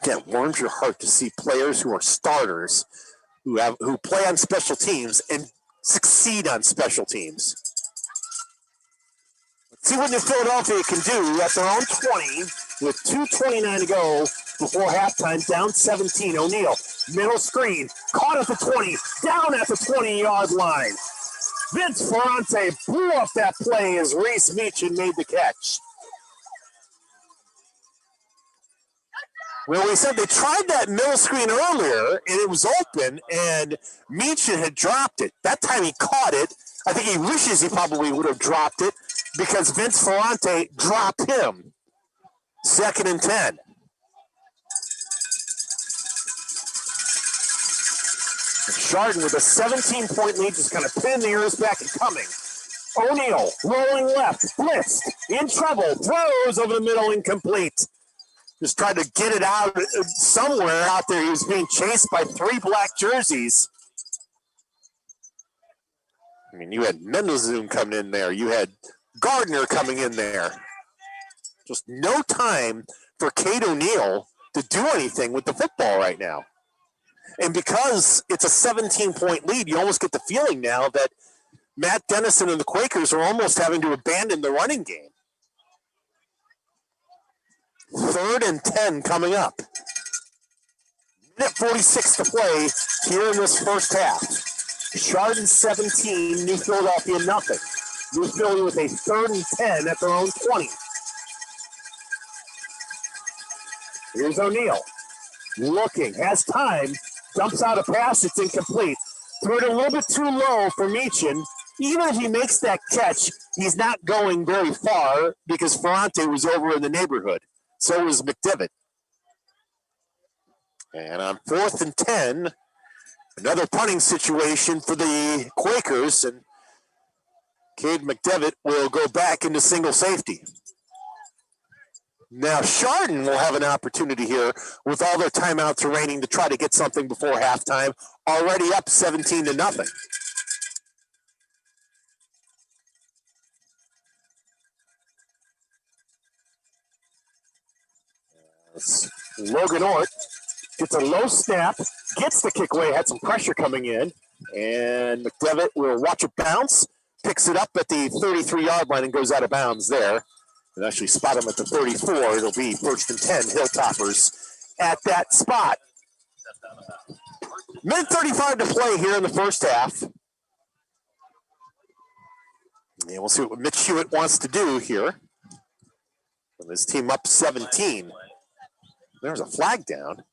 Again, warms your heart to see players who are starters who play on special teams and succeed on special teams. Let's see what New Philadelphia can do at their own 20 with 2:29 to go before halftime, down 17. O'Neal, middle screen, caught at the 20, down at the 20-yard line. Vince Ferrante blew up that play as Reese Meechin made the catch. Well, we said they tried that middle screen earlier, and it was open, and Meechin had dropped it. That time he caught it. I think he wishes he probably would have dropped it because Vince Ferrante dropped him. 2nd and 10. Chardon with a 17-point lead, just kind of pinning the ears back and coming. O'Neal rolling left, blitzed, in trouble, throws over the middle, incomplete. Just tried to get it out somewhere out there. He was being chased by 3 black jerseys. I mean, you had Mendelzoom coming in there. You had Gardner coming in there. Just no time for Cade O'Neal to do anything with the football right now. And because it's a 17-point lead, you almost get the feeling now that Matt Dennison and the Quakers are almost having to abandon the running game. 3rd and 10 coming up. Minute 46 to play here in this first half. Chardon 17, New Philadelphia nothing. New Philly with a 3rd and 10 at their own 20. Here's O'Neal. Looking, has time, dumps out a pass, it's incomplete. Threw it a little bit too low for Meechin. Even if he makes that catch, he's not going very far because Ferrante was over in the neighborhood. So was McDevitt. And on 4th and 10, another punting situation for the Quakers, and Cade McDevitt will go back into single safety. Now Chardon will have an opportunity here with all their timeouts remaining to try to get something before halftime, already up 17-0. Logan Ort gets a low snap, gets the kick away, had some pressure coming in, and McDevitt will watch it bounce, picks it up at the 33-yard line and goes out of bounds there. And actually spot him at the 34. It'll be 1st and 10, Hilltoppers at that spot. Minute 35 to play here in the first half. And we'll see what Mitch Hewitt wants to do here. With his team up 17. There's a flag down.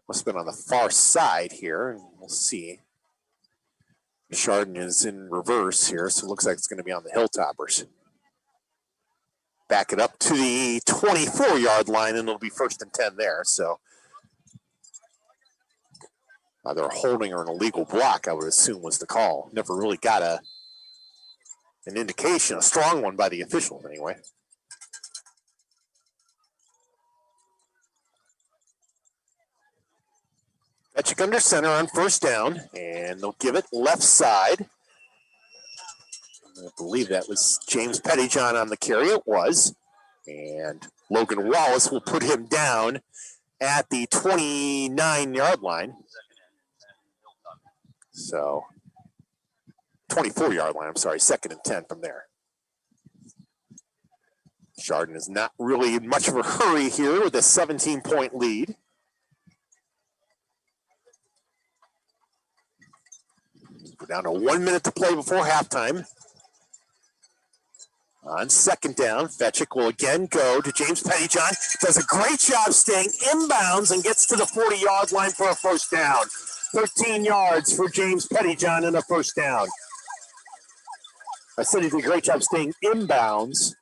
Must have been on the far side here, and we'll see. Chardon is in reverse here, so it looks like it's going to be on the Hilltoppers. Back it up to the 24-yard line, and it'll be 1st and 10 there. So either a holding or an illegal block, I would assume, was the call. Never really got an indication, a strong one by the official anyway. Petchik under center on 1st down, and they'll give it left side. I believe that was James Pettyjohn on the carry. It was. And Logan Wallace will put him down at the 29-yard line. So, 24-yard line, I'm sorry, 2nd and 10 from there. Chardon is not really in much of a hurry here with a 17-point lead. We're down to 1 minute to play before halftime. On 2nd down, Fetchick will again go to James Pettyjohn. Does a great job staying inbounds and gets to the 40-yard line for a first down. 13 yards for James Pettyjohn and a first down. I said he did a great job staying inbounds,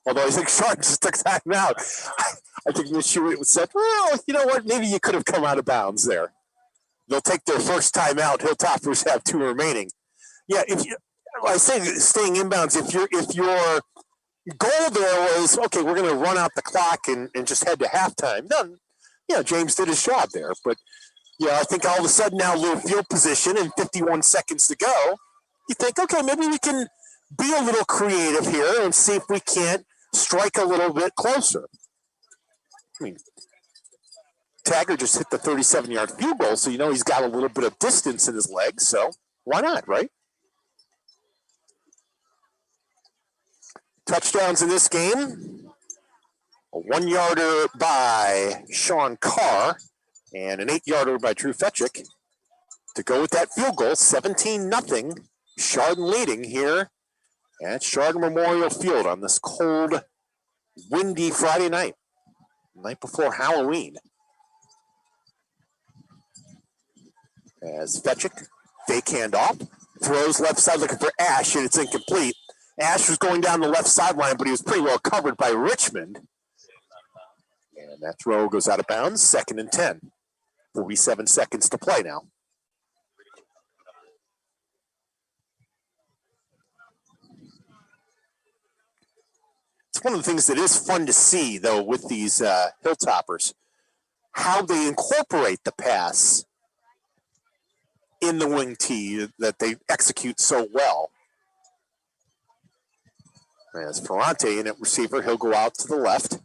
although I think Chardon just took time out. I think Michigan said, well, you know what, maybe you could have come out of bounds there. They'll take their first time out. Hilltoppers have 2 remaining. Yeah, I say staying inbounds, if your goal there was, okay, we're going to run out the clock and just head to halftime, then, James did his job there. But, I think all of a sudden now little field position and 51 seconds to go, you think, okay, maybe we can be a little creative here and see if we can't strike a little bit closer. I mean, Taggart just hit the 37-yard field goal, so he's got a little bit of distance in his legs, so why not, right? Touchdowns in this game. A 1-yarder by Sean Carr and an 8-yarder by Drew Fetchick to go with that field goal. 17-0. Chardon leading here at Chardon Memorial Field on this cold, windy Friday night before Halloween. As Fetchick, fake handoff, throws left side looking for Ash, and it's incomplete. Ash was going down the left sideline, but he was pretty well covered by Richmond. And that throw goes out of bounds, 2nd and 10. 47 seconds to play now. It's one of the things that is fun to see, though, with these Hilltoppers, how they incorporate the pass in the wing tee that they execute so well. As Ferrante in at receiver, he'll go out to the left.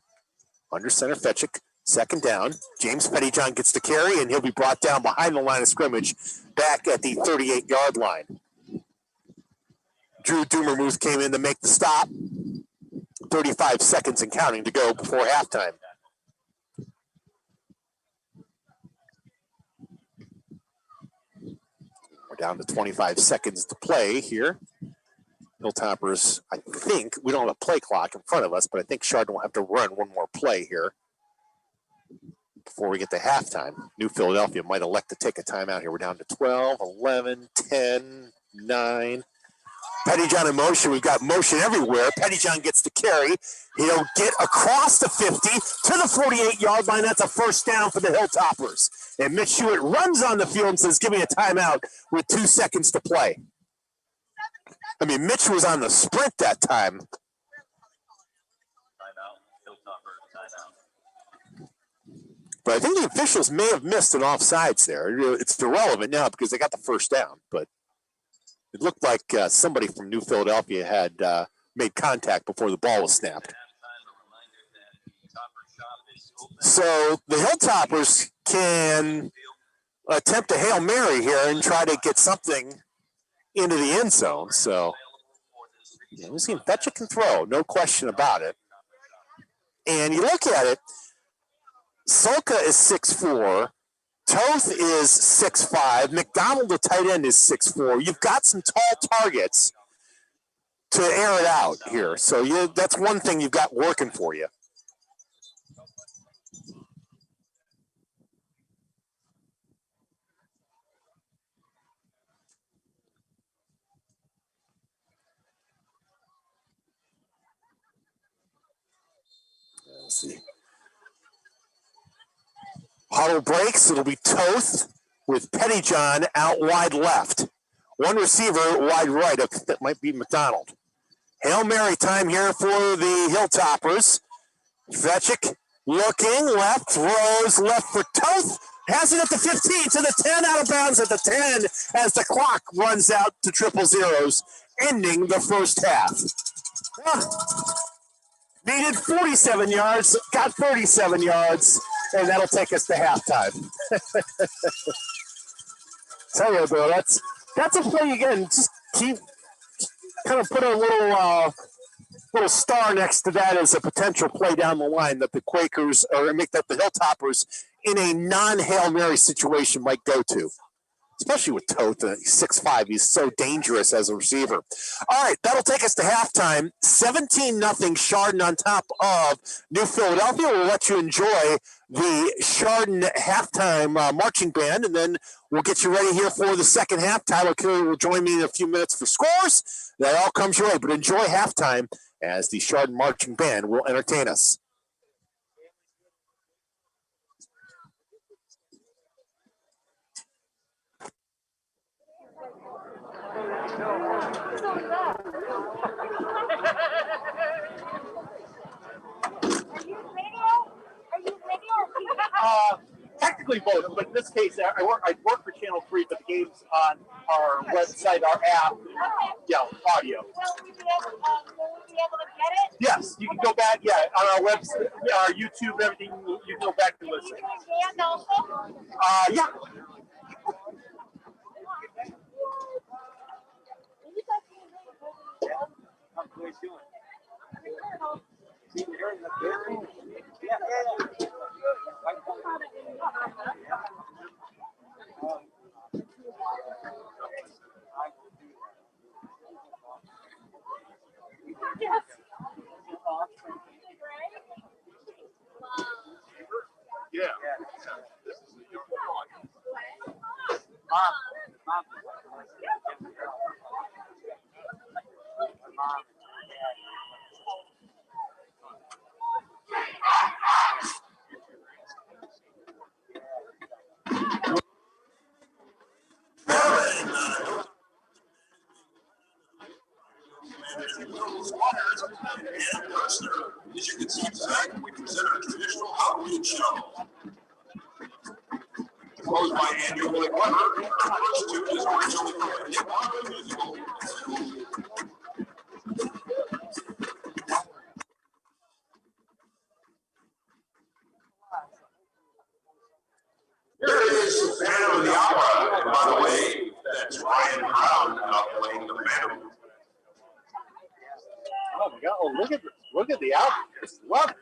Under center, Fetchick, 2nd down. James Pettyjohn gets the carry, and he'll be brought down behind the line of scrimmage back at the 38-yard line. Drew Dumermuth came in to make the stop. 35 seconds and counting to go before halftime. We're down to 25 seconds to play here. Hilltoppers, I think, we don't have a play clock in front of us, but I think Chardon will have to run one more play here before we get to halftime. New Philadelphia might elect to take a timeout here. We're down to 12, 11, 10, 9. Pettyjohn in motion. We've got motion everywhere. Pettyjohn gets the carry. He'll get across the 50 to the 48-yard line. That's a first down for the Hilltoppers. And Mitch Hewitt runs on the field and says, give me a timeout with 2 seconds to play. I mean, Mitch was on the sprint that time. But I think the officials may have missed an offsides there. It's irrelevant now because they got the first down. But it looked like somebody from New Philadelphia had made contact before the ball was snapped. So the Hilltoppers can attempt a Hail Mary here and try to get something into the end zone. So we've seen Fetchick can throw, no question about it. And you look at it, Solka is 6'4", Toth is 6'5", McDonald, the tight end, is 6'4". You've got some tall targets to air it out here. So that's one thing you've got working for you. Let's see. Huddle breaks. It'll be Toth with Pettyjohn out wide left. One receiver wide right. That might be McDonald. Hail Mary time here for the Hilltoppers. Fetchick looking left, throws left for Toth. Has it at the 15 to the 10, out of bounds at the 10 as the clock runs out to triple zeros ending the first half. Needed 47 yards, got 37 yards, and that'll take us to halftime. Tell you, bro, that's a play again. Just keep kind of put a little star next to that as a potential play down the line that the Quakers or make that the Hilltoppers in a non-Hail Mary situation might go to. Especially with Toth, 6'5", he's so dangerous as a receiver. All right, that'll take us to halftime. 17-0 Chardon on top of New Philadelphia. We'll let you enjoy the Chardon halftime marching band, and then we'll get you ready here for the second half. Tyler Kelly will join me in a few minutes for scores. That all comes your way, but enjoy halftime as the Chardon marching band will entertain us. Technically both, but in this case, I work for Channel 3, but the game's on our website, our app. Yeah, audio.
Will we be able to get it?
Yes, you can go back. Yeah, on our website, our YouTube, everything. You can go back and listen.
And also?
Yeah.
How are you doing?
Yes.
Yeah.
This is your Mom.
As you can see tonight, we present our traditional Halloween show. Composed by Andrew Weber, the first tune is originally from a hip-hop musical. Here is Phantom of the Opera, and by the way, that's Ryan Brown playing the Phantom.
Oh my God! Oh, look at the album. Just love it.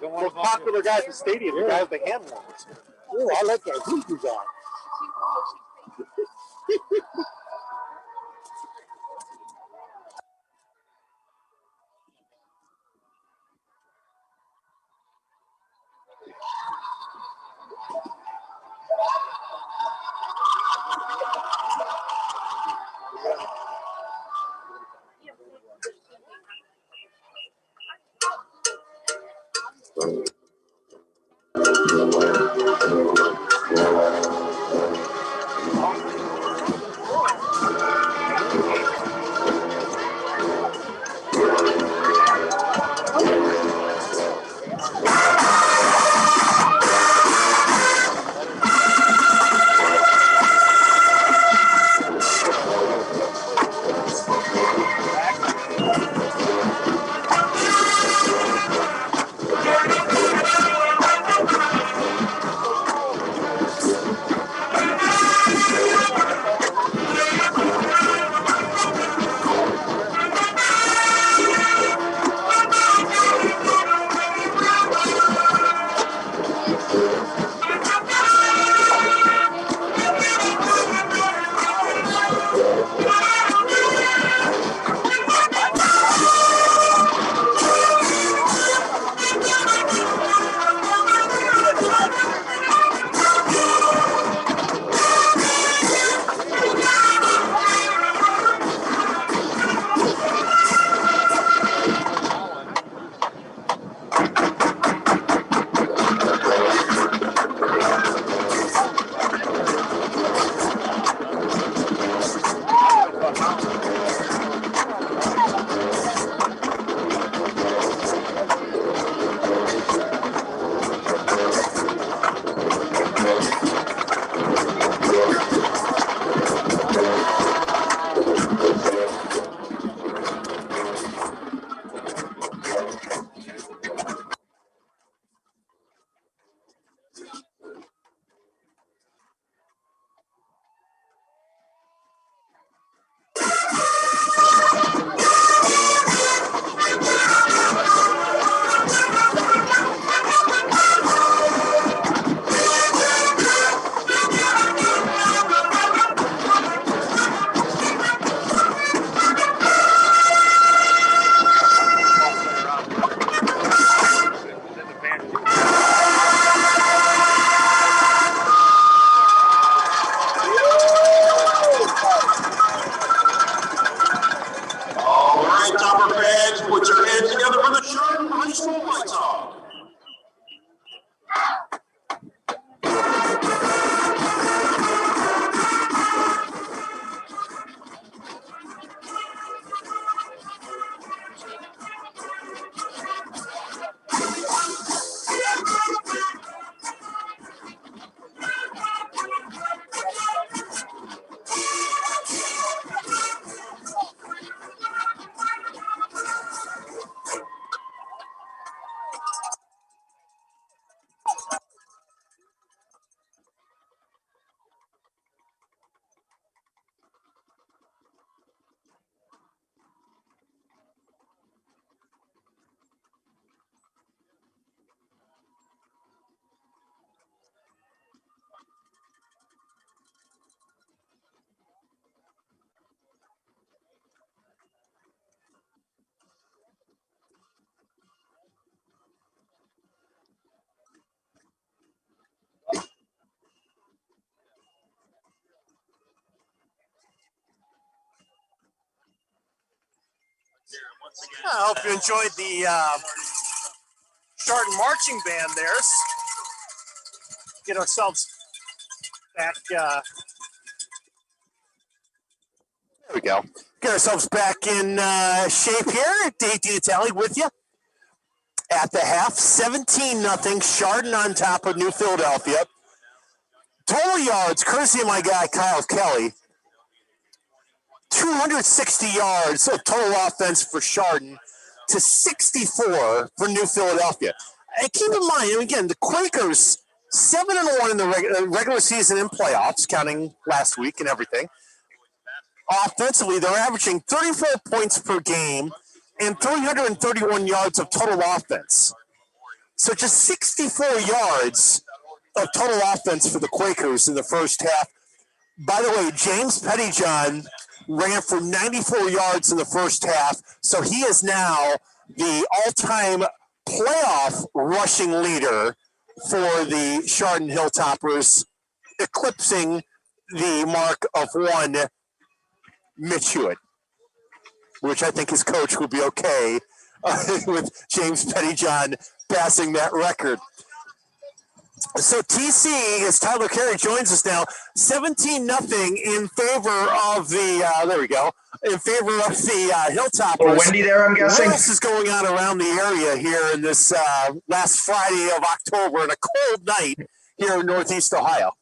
Most popular guys in the stadium, the guy with the hand warmers. Oh, I like that. Who's guy?
All right, Topper fans, put your hands together for the Chardon High School lights off.
I hope you enjoyed the Chardon marching band there. Get ourselves back. There we go. Get ourselves back in shape here. DeNatale with you at the half. 17-0. Chardon on top of New Philadelphia. Total yards, courtesy of my guy Kyle Kelly. 260 yards of total offense for Chardon to 64 for New Philadelphia. And keep in mind, and again, the Quakers 7-1 in the regular season and playoffs, counting last week and everything. offensively. They're averaging 34 points per game and 331 yards of total offense. So just 64 yards of total offense for the Quakers in the first half. By the way, James Pettyjohn ran for 94 yards in the first half, so he is now the all-time playoff rushing leader for the Chardon Hilltoppers, eclipsing the mark of one Mitch Hewitt, which I think his coach will be okay with James Pettyjohn passing that record. So TC, as Tyler Carey joins us now, 17-0 in favor of the, there we go, in favor of the Hilltoppers.
Or windy there, I'm guessing.
What else is going on around the area here in this last Friday of October and a cold night here in Northeast Ohio?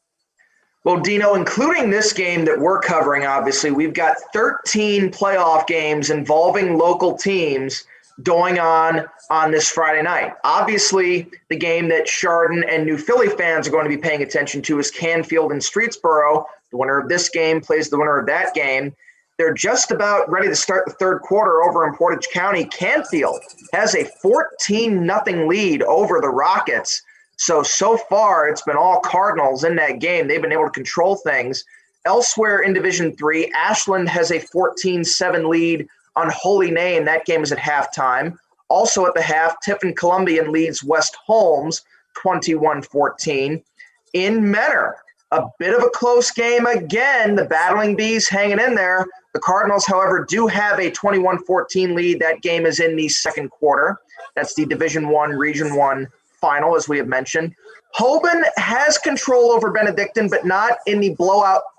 Well, Dino, including this game that we're covering, obviously, we've got 13 playoff games involving local teams going on this Friday night. Obviously, the game that Chardon and New Philly fans are going to be paying attention to is Canfield and Streetsboro. The winner of this game plays the winner of that game. They're just about ready to start the third quarter over in Portage County. Canfield has a 14-0 lead over the Rockets. So far, it's been all Cardinals in that game. They've been able to control things. Elsewhere in Division III, Ashland has a 14-7 lead on Holy Name. That game is at halftime. Also at the half, Tiffin Columbian leads West Holmes 21-14. In Menor, a bit of a close game again. The Battling Bees hanging in there. The Cardinals, however, do have a 21-14 lead. That game is in the second quarter. That's the Division I, Region I final, as we have mentioned. Hoban has control over Benedictine, but not in the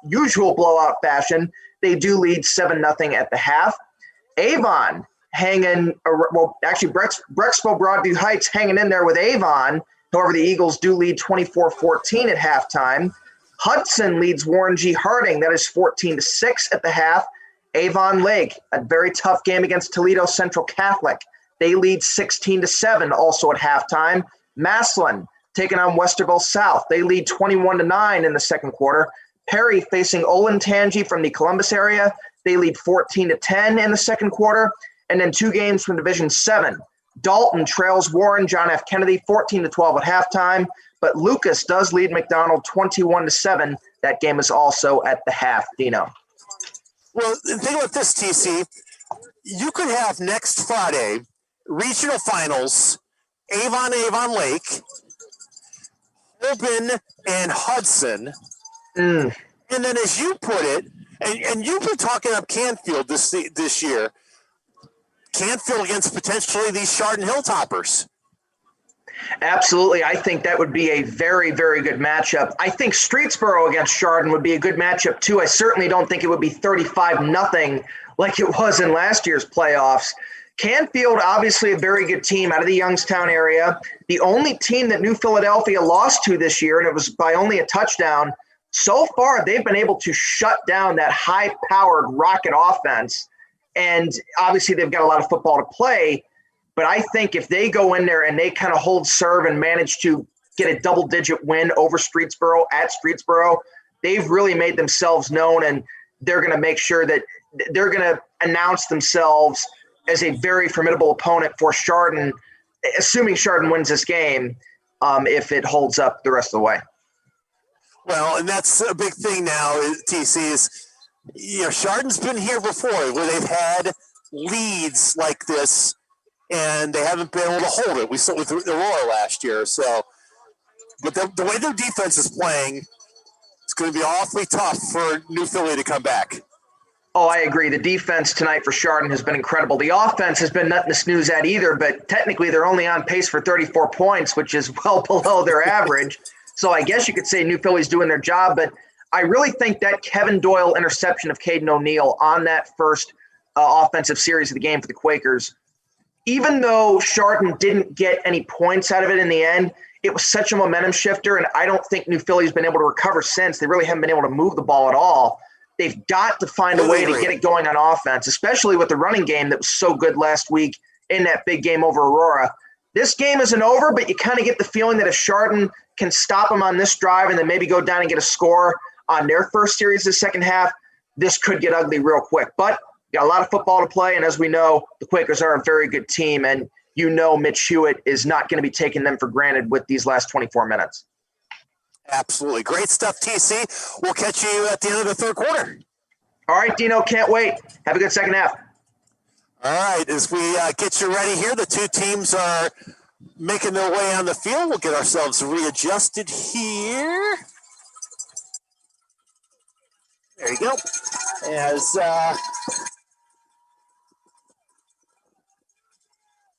usual blowout fashion. They do lead 7-0 at the half. Avon Brexville Broadview Heights hanging in there with Avon. However, the Eagles do lead 24-14 at halftime. Hudson leads Warren G. Harding. That is 14-6 at the half. Avon Lake, a very tough game against Toledo Central Catholic. They lead 16-7 also at halftime. Massillon taking on Westerville South. They lead 21-9 in the second quarter. Perry facing Olentangy from the Columbus area. They lead 14-10 in the second quarter. And then two games from Division 7. Dalton trails Warren John F. Kennedy 14-12 at halftime. But Lucas does lead McDonald 21-7. That game is also at the half, Dino.
Well, think about this, TC. You could have next Friday regional finals, Avon Lake, Hoban, and Hudson. And then as you put it, and you've been talking up Canfield this year, Canfield against potentially these Chardon Hilltoppers.
Absolutely. I think that would be a very, very good matchup. I think Streetsboro against Chardon would be a good matchup too. I certainly don't think it would be 35-0 like it was in last year's playoffs. Canfield, obviously a very good team out of the Youngstown area. The only team that New Philadelphia lost to this year, and it was by only a touchdown. So far, they've been able to shut down that high-powered Rocket offense. And obviously, they've got a lot of football to play. But I think if they go in there and they kind of hold serve and manage to get a double-digit win over Streetsboro at Streetsboro, they've really made themselves known, and they're going to make sure that they're going to announce themselves as a very formidable opponent for Chardon, assuming Chardon wins this game, if it holds up the rest of the way.
Well, and that's a big thing now, TC, is, Chardon's been here before where they've had leads like this and they haven't been able to hold it. We saw it with Aurora last year. So, but the way their defense is playing, it's going to be awfully tough for New Philly to come back.
Oh, I agree. The defense tonight for Chardon has been incredible. The offense has been nothing to snooze at either, but technically they're only on pace for 34 points, which is well below their average. So I guess you could say New Philly's doing their job, but I really think that Kevin Doyle interception of Caden O'Neill on that first offensive series of the game for the Quakers, even though Chardon didn't get any points out of it in the end, it was such a momentum shifter, and I don't think New Philly's been able to recover since. They really haven't been able to move the ball at all. They've got to find a way to get it going on offense, especially with the running game that was so good last week in that big game over Aurora. This game isn't over, but you kind of get the feeling that if Chardon can stop them on this drive and then maybe go down and get a score on their first series of the second half, this could get ugly real quick. But got a lot of football to play, and as we know, the Quakers are a very good team, and Mitch Hewitt is not going to be taking them for granted with these last 24 minutes.
Absolutely. Great stuff, TC. We'll catch you at the end of the third quarter.
All right, Dino, can't wait. Have a good second half.
All right, as we get you ready here, the two teams are making their way on the field. We'll get ourselves readjusted here. There you go. As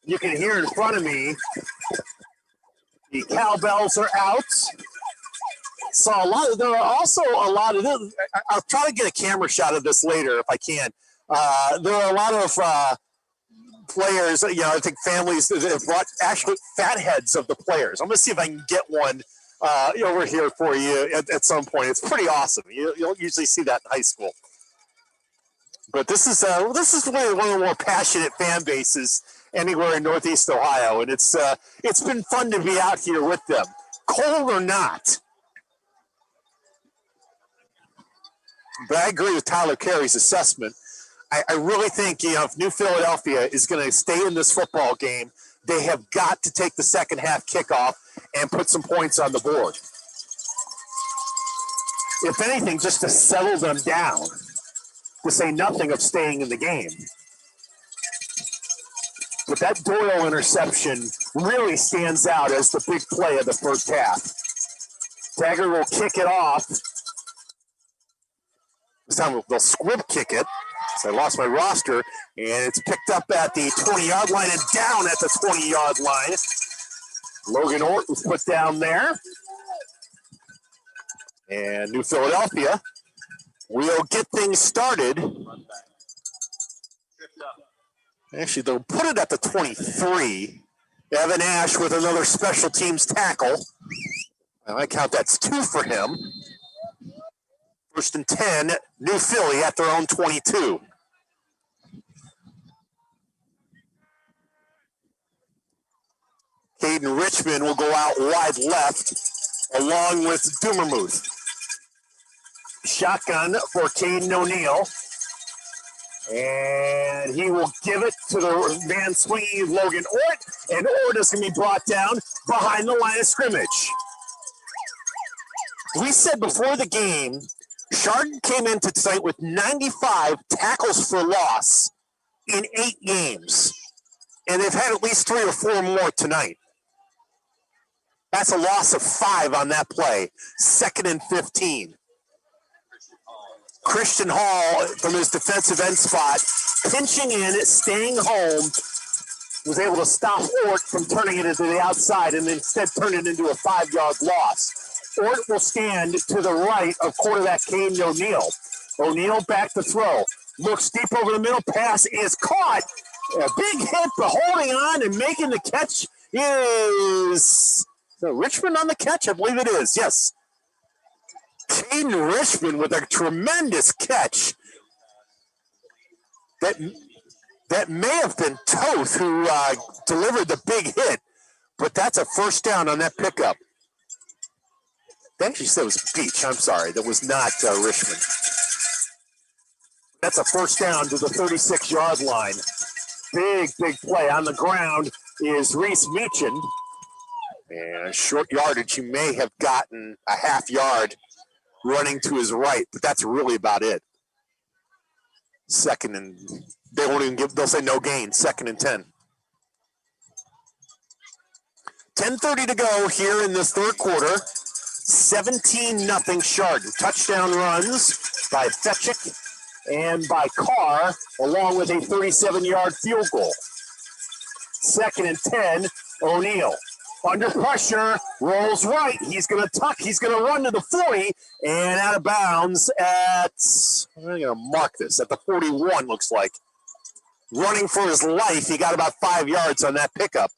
you can hear in front of me, the cowbells are out. Saw a lot. There are also a lot of. I'll try to get a camera shot of this later if I can. There are a lot of players. I think families that have brought actually fat heads of the players. I'm going to see if I can get one over here for you at some point. It's pretty awesome. You don't usually see that in high school. But this is really one of the more passionate fan bases anywhere in Northeast Ohio, and it's been fun to be out here with them, cold or not. But I agree with Tyler Carey's assessment. I really think if New Philadelphia is going to stay in this football game, they have got to take the second half kickoff and put some points on the board. If anything, just to settle them down, to say nothing of staying in the game. But that Doyle interception really stands out as the big play of the first half. Dagger will kick it off. This time they'll squib kick it. So I lost my roster, and it's picked up at the 20-yard line and down at the 20-yard line. Logan Ort was put down there. And New Philadelphia will get things started. Actually, they'll put it at the 23. Evan Ash with another special teams tackle. I count that's 2 for him. First and 10, New Philly at their own 22. Caden Richmond will go out wide left along with Dumermuth. Shotgun for Caden O'Neill. And he will give it to the man swinging Logan Ort. And Ort is going to be brought down behind the line of scrimmage. We said before the game, Chardon came into tonight with 95 tackles for loss in 8 games. And they've had at least 3 or 4 more tonight. That's a loss of 5 on that play. 2nd and 15. Christian Hall from his defensive end spot, pinching in, staying home, was able to stop Ort from turning it into the outside and instead turn it into a 5-yard loss. Ort will stand to the right of quarterback Caden O'Neill. O'Neill back to throw. Looks deep over the middle. Pass is caught. A big hit, but holding on and making the catch is Richmond on the catch? I believe it is, yes. Caden Richmond with a tremendous catch. That may have been Toth who delivered the big hit, but that's a first down on that pickup. They actually said it was Beach. I'm sorry. That was not Richmond. That's a first down to the 36-yard line. Big play. On the ground is Reese Meechin. And short yardage, he may have gotten a half yard running to his right, but that's really about it. Second and they won't even give, they'll say no gain. 2nd and 10. 10:30 to go here in this third quarter. 17-0 Chardon. Touchdown runs by Fetchick and by Carr, along with a 37-yard field goal. 2nd and 10, O'Neill. Under pressure, rolls right. He's going to tuck. He's going to run to the 40 and out of bounds at, I'm going to mark this, at the 41, looks like. Running for his life. He got about 5 yards on that pickup.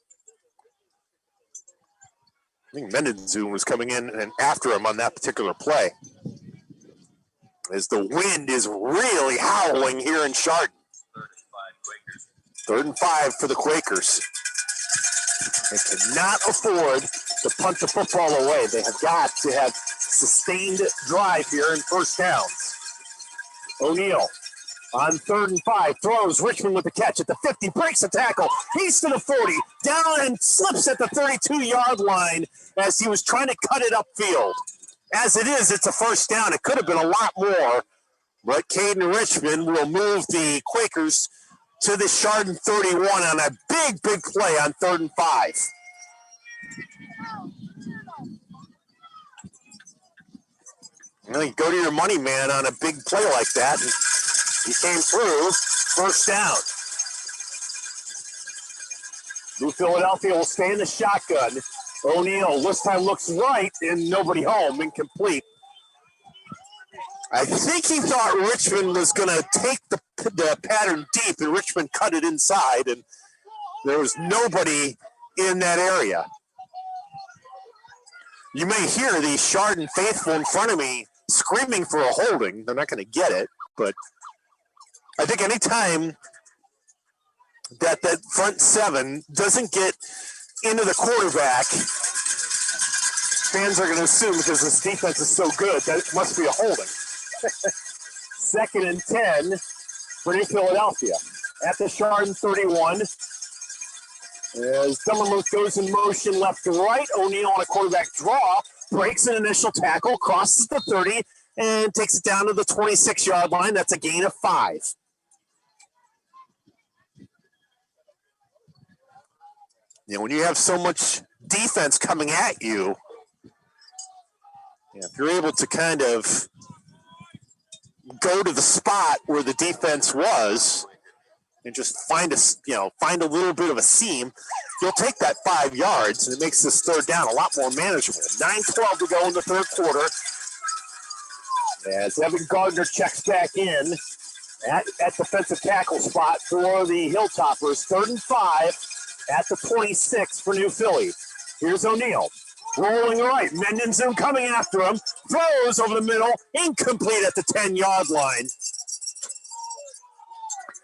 I think Mendenzoon was coming in and after him on that particular play. As the wind is really howling here in Chardon. 3rd and 5 for the Quakers. They cannot afford to punt the football away. They have got to have sustained drive here in first downs. O'Neal on 3rd and 5, throws. Richmond with the catch at the 50, breaks the tackle. He's to the 40, down and slips at the 32-yard line as he was trying to cut it upfield. As it is, it's a first down. It could have been a lot more, but Caden Richmond will move the Quakers to the Chardon 31 on a big, big play on 3rd and 5. You go to your money man on a big play like that, and he came through. First down. New Philadelphia will stay in the shotgun. O'Neal this time looks right, and nobody home, incomplete. I think he thought Richmond was going to take the pattern deep, and Richmond cut it inside, and there was nobody in that area. You may hear the Chardon faithful in front of me screaming for a holding. They're not going to get it, but I think anytime that front seven doesn't get into the quarterback, fans are going to assume because this defense is so good that it must be a holding. 2nd and 10 for New Philadelphia at the Chardon 31. As Dummermuth goes in motion left to right, O'Neal on a quarterback draw, breaks an initial tackle, crosses the 30, and takes it down to the 26-yard line. That's a gain of 5. When you have so much defense coming at you, if you're able to kind of go to the spot where the defense was and just find a little bit of a seam, you'll take that 5 yards, and it makes this 3rd down a lot more manageable. 9:12 to go in the 3rd quarter. As Evan Gardner checks back in at defensive tackle spot for the Hilltoppers. 3rd and 5 at the 26 for New Philly. Here's O'Neal. Rolling right. Mendonzoon coming after him. Throws over the middle. Incomplete at the 10-yard line.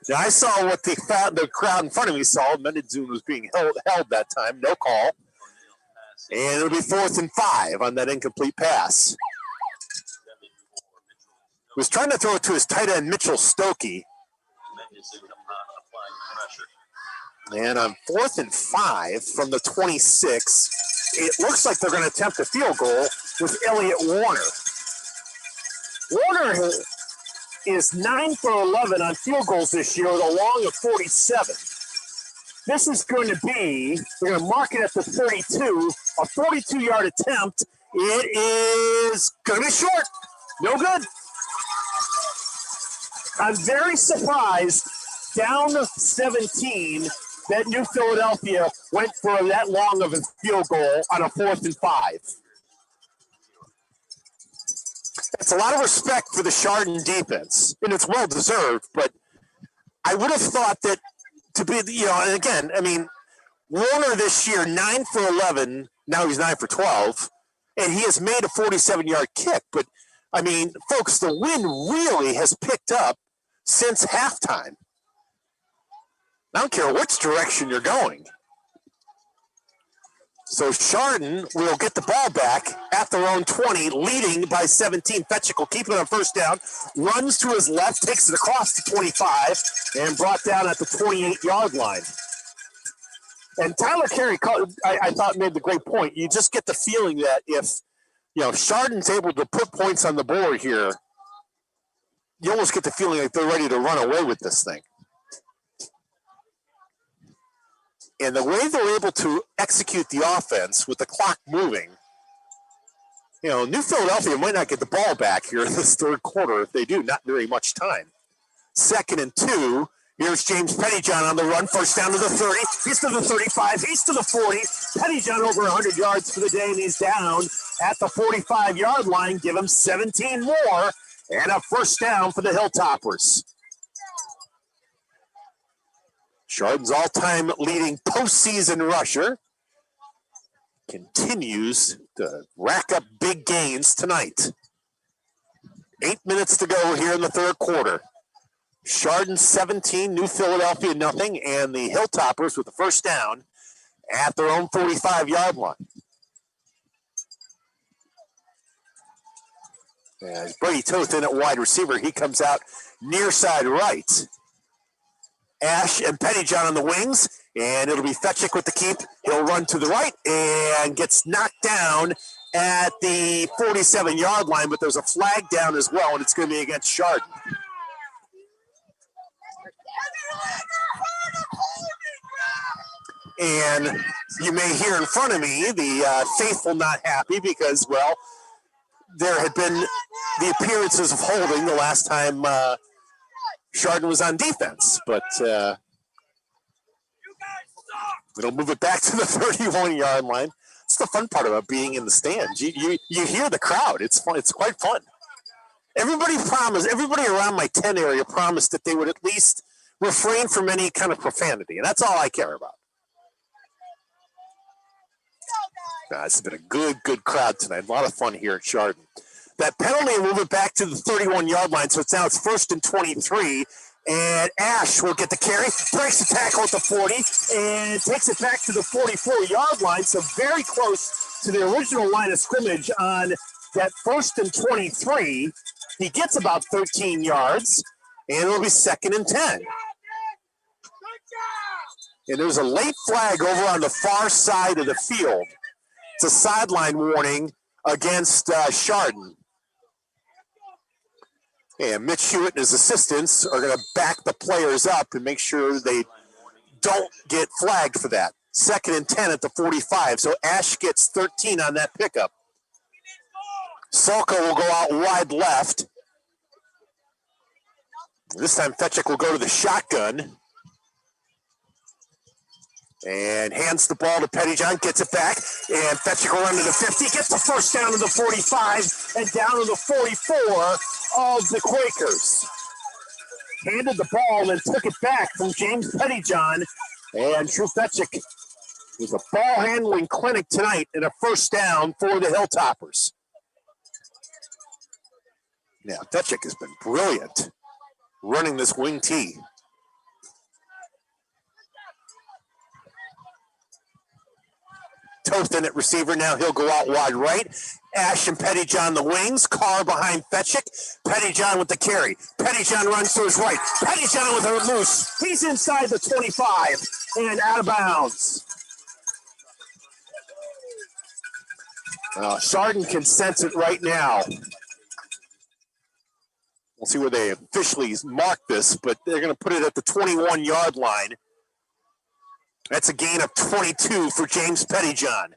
Now, I saw what the crowd in front of me saw. Mendonzoon was being held that time. No call. And it'll be 4th and 5 on that incomplete pass. He was trying to throw it to his tight end, Mitchell Stokey. And on 4th and 5 from the 26, it looks like they're going to attempt a field goal with Elliott Warner. Warner is 9 for 11 on field goals this year with a long of 47. This is going to be, they're going to mark it at the 32, a 42-yard attempt. It is going to be short. No good. I'm very surprised, down 17, that New Philadelphia went for that long of a field goal on a 4th and 5. That's a lot of respect for the Chardon defense, and it's well-deserved, but I would have thought that to be, and again, I mean, Warner this year, 9 for 11, now he's 9 for 12, and he has made a 47-yard kick, but, I mean, folks, the wind really has picked up since halftime. I don't care which direction you're going. So Chardon will get the ball back at their own 20, leading by 17. Fetchik will keep it on first down, runs to his left, takes it across the 25, and brought down at the 28-yard line. And Tyler Carey, I thought, made the great point. You just get the feeling that if Chardon's able to put points on the board here, you almost get the feeling like they're ready to run away with this thing. And the way they're able to execute the offense with the clock moving, New Philadelphia might not get the ball back here in this 3rd quarter. If they do, not very much time. 2nd and 2. Here's James Pettyjohn on the run. First down to the 30. He's to the 35. He's to the 40. Pettyjohn over 100 yards for the day, and he's down at the 45-yard line. Give him 17 more, and a first down for the Hilltoppers. Chardon's all-time leading postseason rusher continues to rack up big gains tonight. 8 minutes to go here in the 3rd quarter. Chardon 17, New Philadelphia nothing, and the Hilltoppers with the first down at their own 45-yard line. As Brady Toth in at wide receiver, he comes out near side right. Ash and Pettyjohn on the wings, and it'll be Fetchick with the keep. He'll run to the right and gets knocked down at the 47-yard line, but there's a flag down as well, and it's going to be against Chardon. And you may hear in front of me the faithful not happy because, well, there had been the appearances of holding the last time Chardon was on defense, but it'll move it back to the 31-yard line. It's the fun part about being in the stands. You hear the crowd. It's fun. It's quite fun. Everybody around my 10 area promised that they would at least refrain from any kind of profanity, and that's all I care about. It's been a good crowd tonight. A lot of fun here at Chardon. That penalty will move it back to the 31-yard line, so now it's 1st and 23. And Ash will get the carry, breaks the tackle at the 40, and takes it back to the 44-yard line, so very close to the original line of scrimmage on that 1st and 23. He gets about 13 yards, and it'll be 2nd and 10. And there's a late flag over on the far side of the field. It's a sideline warning against Chardon. And Mitch Hewitt and his assistants are going to back the players up and make sure they don't get flagged for that. 2nd and 10 at the 45. So Ash gets 13 on that pickup. Salka will go out wide left. This time Fetchick will go to the shotgun. And hands the ball to Pettyjohn, gets it back, and Fetchick will run to the 50, gets the first down to the 45, and down to the 44 of the Quakers. Handed the ball and took it back from James Pettyjohn, and Drew Fetchick was a ball handling clinic tonight and a first down for the Hilltoppers. Now, Fetchick has been brilliant running this wing tee. Toth in at receiver. Now he'll go out wide right. Ash and Pettyjohn the wings. Carr behind Fetchick. Pettyjohn with the carry. Pettyjohn runs to his right. Pettyjohn with her loose. He's inside the 25 and out of bounds. Chardon can sense it right now. We'll see where they officially mark this, but they're going to put it at the 21-yard line. That's a gain of 22 for James Pettyjohn.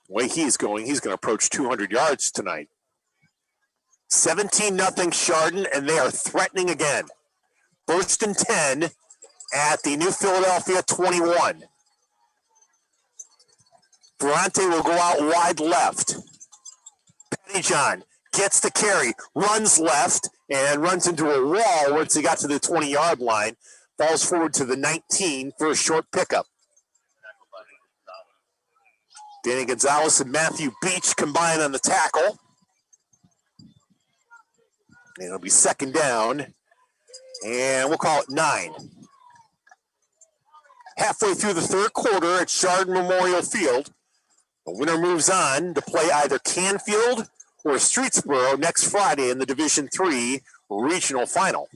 The way he's going to approach 200 yards tonight. 17-0 Chardon, and they are threatening again. 1st and 10 at the New Philadelphia 21. Ferrante will go out wide left. Pettyjohn gets the carry, runs left, and runs into a wall once he got to the 20-yard line. Falls forward to the 19 for a short pickup. Danny Gonzalez and Matthew Beach combine on the tackle. And it'll be 2nd down, and we'll call it 9. Halfway through the 3rd quarter at Chardon Memorial Field, the winner moves on to play either Canfield or Streetsboro next Friday in the Division III regional final.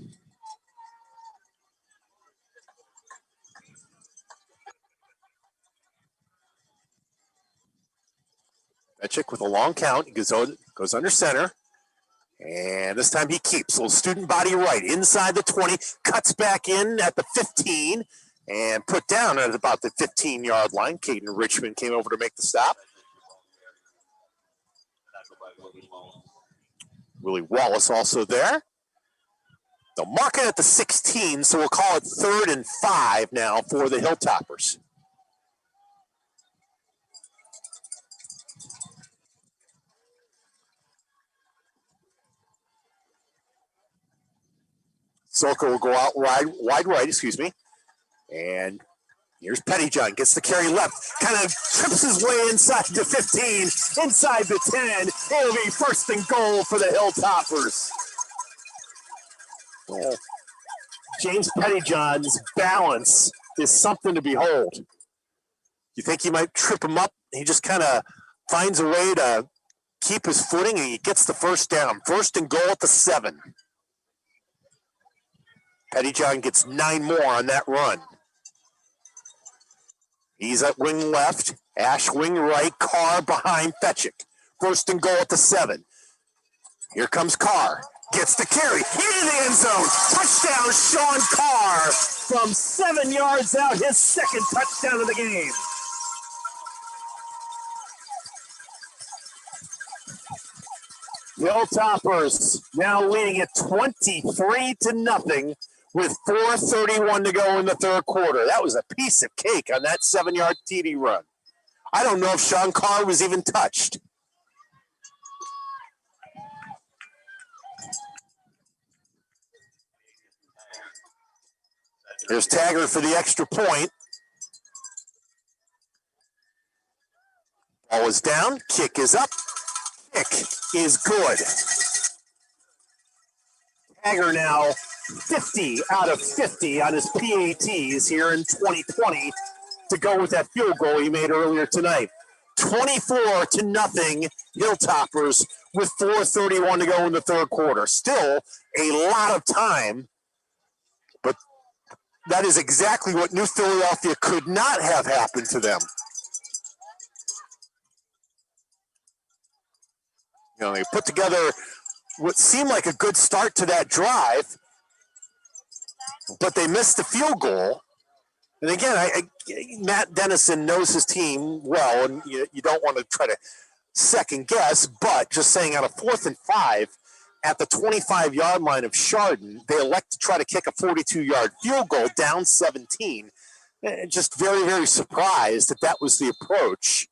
Fetchick with a long count. He goes under center. And this time he keeps. Little student body right inside the 20. Cuts back in at the 15. And put down at about the 15-yard line. Caden Richmond came over to make the stop. Willie Wallace also there. They'll mark it at the 16, so we'll call it 3rd and 5 now for the Hilltoppers. Solka will go out wide right, and here's Pettyjohn, gets the carry left, kind of trips his way inside the 15, inside the 10. It'll be 1st and goal for the Hilltoppers. Well, James Pettyjohn's balance is something to behold. You think he might trip him up? He just kind of finds a way to keep his footing, and he gets the first down. 1st and goal at the 7. Pettyjohn gets 9 more on that run. He's at wing left, Ash wing right, Carr behind Fetchick. 1st and goal at the 7. Here comes Carr. Gets the carry into the end zone. Touchdown, Sean Carr from 7 yards out. His 2nd touchdown of the game. Hilltoppers now leading it 23-0 with 4:31 to go in the 3rd quarter. That was a piece of cake on that 7-yard TD run. I don't know if Sean Carr was even touched. There's Taggart for the extra point. Ball is down. Kick is up. Kick is good. Taggart now 50 out of 50 on his PATs here in 2020 to go with that field goal he made earlier tonight. 24-0 Hilltoppers with 4:31 to go in the 3rd quarter. Still a lot of time, but that is exactly what New Philadelphia could not have happened to them. You know, they put together what seemed like a good start to that drive, but they missed the field goal. And again, Matt Dennison knows his team well, and you don't want to try to second guess, but just saying on a 4th and 5 at the 25-yard line of Chardon, they elect to try to kick a 42-yard field goal down 17. Just very, very surprised that that was the approach.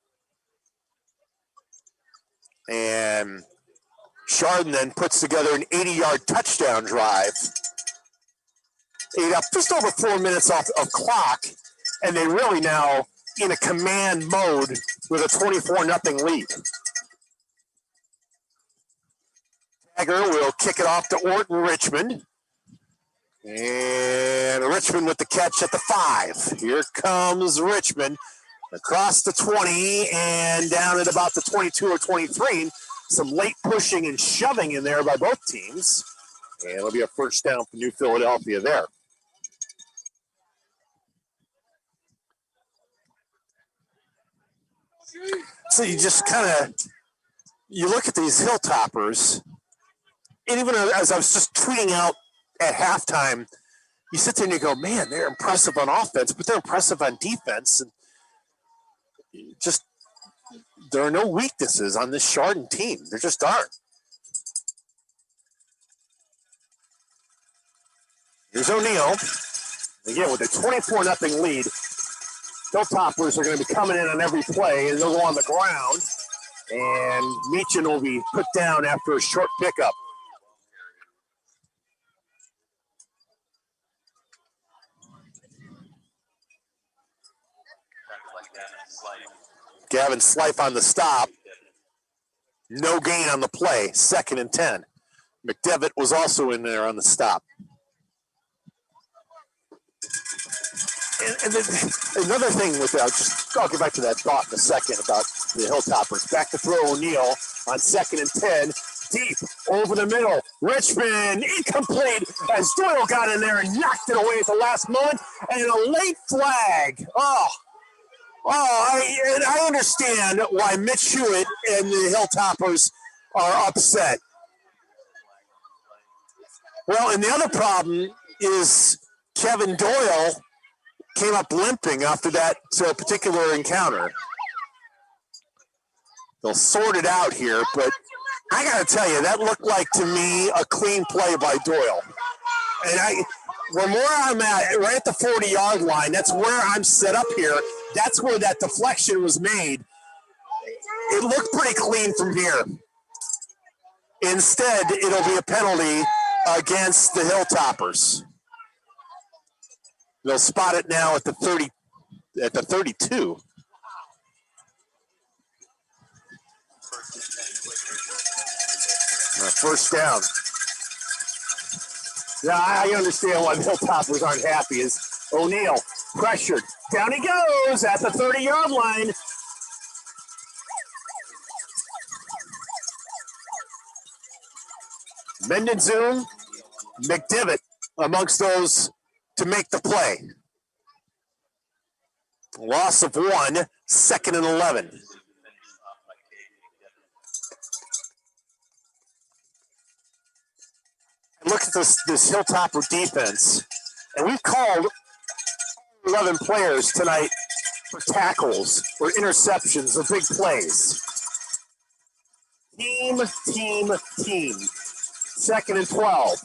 And Chardon then puts together an 80-yard touchdown drive. Ate up just over 4 minutes off of clock, and they really now in a command mode with a 24-0 lead. Taggart will kick it off to Orton Richmond. And Richmond with the catch at the 5. Here comes Richmond across the 20 and down at about the 22 or 23. Some late pushing and shoving in there by both teams. And it'll be a first down for New Philadelphia there. So you just kind of, you look at these Hilltoppers, and even as I was just tweeting out at halftime, you sit there and you go, man, they're impressive on offense, but they're impressive on defense. And just, there are no weaknesses on this Chardon team. There just aren't. Here's O'Neal. Again, with a 24-0 lead, Hilltoppers are going to be coming in on every play, and they'll go on the ground. And Meechin will be put down after a short pickup. Gavin Slife on the stop. No gain on the play, 2nd and 10. McDevitt was also in there on the stop. And another thing with that, I'll get back to that thought in a second about the Hilltoppers. Back to throw O'Neal on 2nd and 10. Deep over the middle. Richmond incomplete as Doyle got in there and knocked it away at the last moment. And a late flag. I understand why Mitch Hewitt and the Hilltoppers are upset. Well, and the other problem is Kevin Doyle came up limping after that particular encounter. They'll sort it out here, but I got to tell you, that looked like to me a clean play by Doyle. And where I'm at, right at the 40-yard line, that's where I'm set up here. That's where that deflection was made. It looked pretty clean from here. Instead, it'll be a penalty against the Hilltoppers. They'll spot it now at the 32. First down. Yeah, I understand why the Hilltoppers aren't happy. Is O'Neal pressured. Down he goes at the 30-yard line. Mendenzoon, McDivitt amongst those to make the play. Loss of 1, 2nd and 11. Look at this Hilltopper defense, and we've called 11 players tonight for tackles, or interceptions, or big plays. Team. 2nd and 12.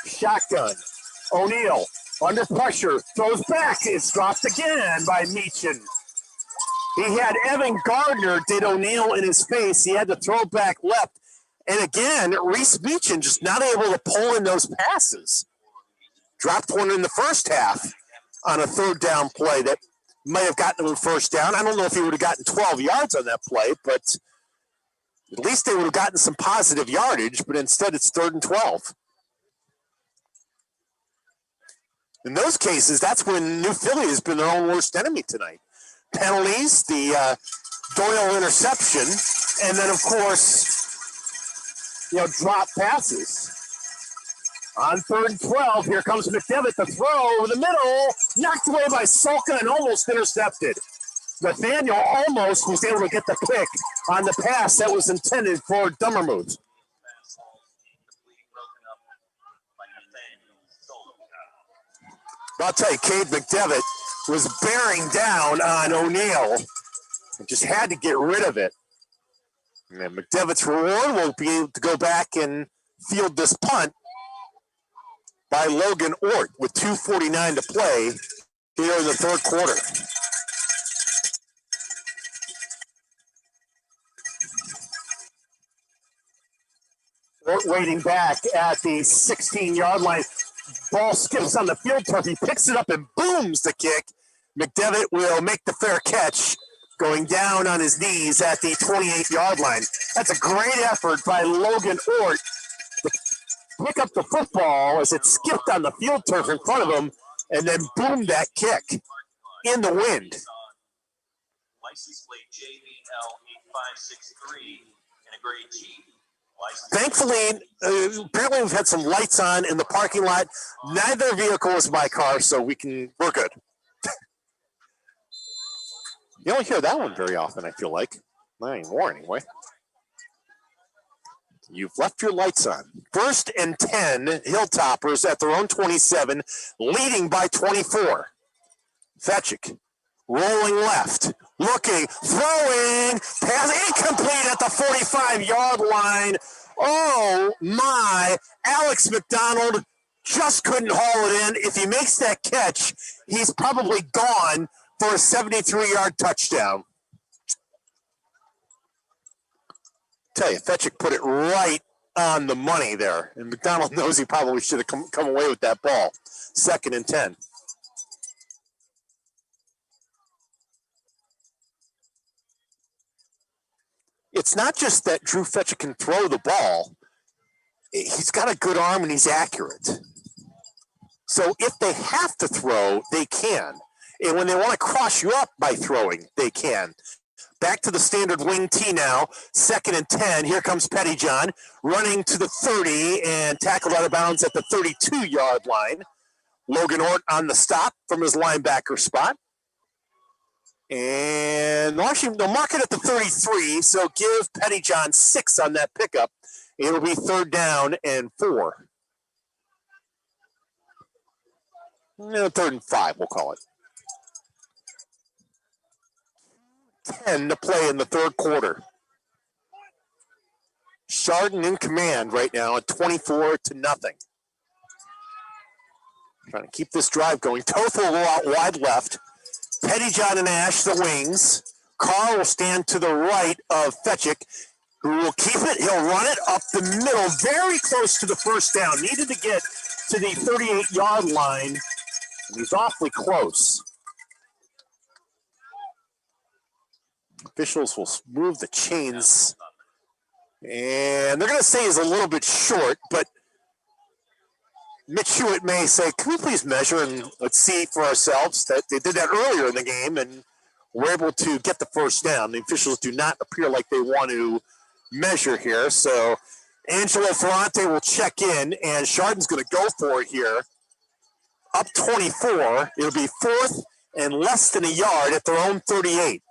Shotgun. O'Neal under pressure, throws back. It's dropped again by Meechin. He had Evan Gardner, did O'Neal in his face. He had to throw back left. And again, Reese Meechin just not able to pull in those passes. Dropped one in the first half on a 3rd down play that might have gotten him a first down. I don't know if he would have gotten 12 yards on that play, but at least they would have gotten some positive yardage, but instead it's 3rd and 12. In those cases, that's when New Philly has been their own worst enemy tonight. Penalties, the Doyle interception, and then, of course, drop passes. On 3rd and 12, here comes McDevitt, the throw over the middle, knocked away by Sulka and almost intercepted. Nathaniel almost was able to get the pick on the pass that was intended for Dummermuth. I'll tell you, Cade McDevitt was bearing down on O'Neal and just had to get rid of it. And McDevitt's reward will be able to go back and field this punt by Logan Ort with 2:49 to play here in the 3rd quarter. Ort waiting back at the 16-yard line. Ball skips on the field turf. He picks it up and booms the kick. McDevitt will make the fair catch, going down on his knees at the 28-yard line. That's a great effort by Logan Ort to pick up the football as it skipped on the field turf in front of him and then boomed that kick in the wind.
License plate JBL8563 in a grade G.
Thankfully, apparently we've had some lights on in the parking lot. Neither vehicle is my car, so we're good. You don't hear that one very often, I feel like. Not anymore, anyway. You've left your lights on. 1st and 10, Hilltoppers at their own 27, leading by 24. Fetchick, rolling left, looking, throwing, pass incomplete at the 45-yard line. Oh, my. Alex McDonald just couldn't haul it in. If he makes that catch, he's probably gone for a 73-yard touchdown. Tell you, Fetchick put it right on the money there. And McDonald knows he probably should have come away with that ball. 2nd and 10. It's not just that Drew Fetchick can throw the ball. He's got a good arm and he's accurate. So if they have to throw, they can. And when they want to cross you up by throwing, they can. Back to the standard wing T now. 2nd and 10. Here comes Pettyjohn running to the 30 and tackled out of bounds at the 32-yard line. Logan Ort on the stop from his linebacker spot. And actually, they'll mark it at the 33, so give Pettyjohn 6 on that pickup. It'll be 3rd down and 4. 3rd and 5, we'll call it. 10 to play in the 3rd quarter. Chardon in command right now at 24-0. Trying to keep this drive going. Tothel will go out wide left. Pettyjohn and Ash, the wings. Carr will stand to the right of Fetchick, who will keep it. He'll run it up the middle, very close to the 1st down. Needed to get to the 38-yard line. He's awfully close. Officials will move the chains. And they're going to say he's a little bit short, but Mitch Hewitt may say, can we please measure and let's see for ourselves that they did that earlier in the game and were able to get the 1st down. The officials do not appear like they want to measure here. So Angelo Ferrante will check in, and Chardon's going to go for it here. Up 24. It'll be 4th and less than a yard at their own 38.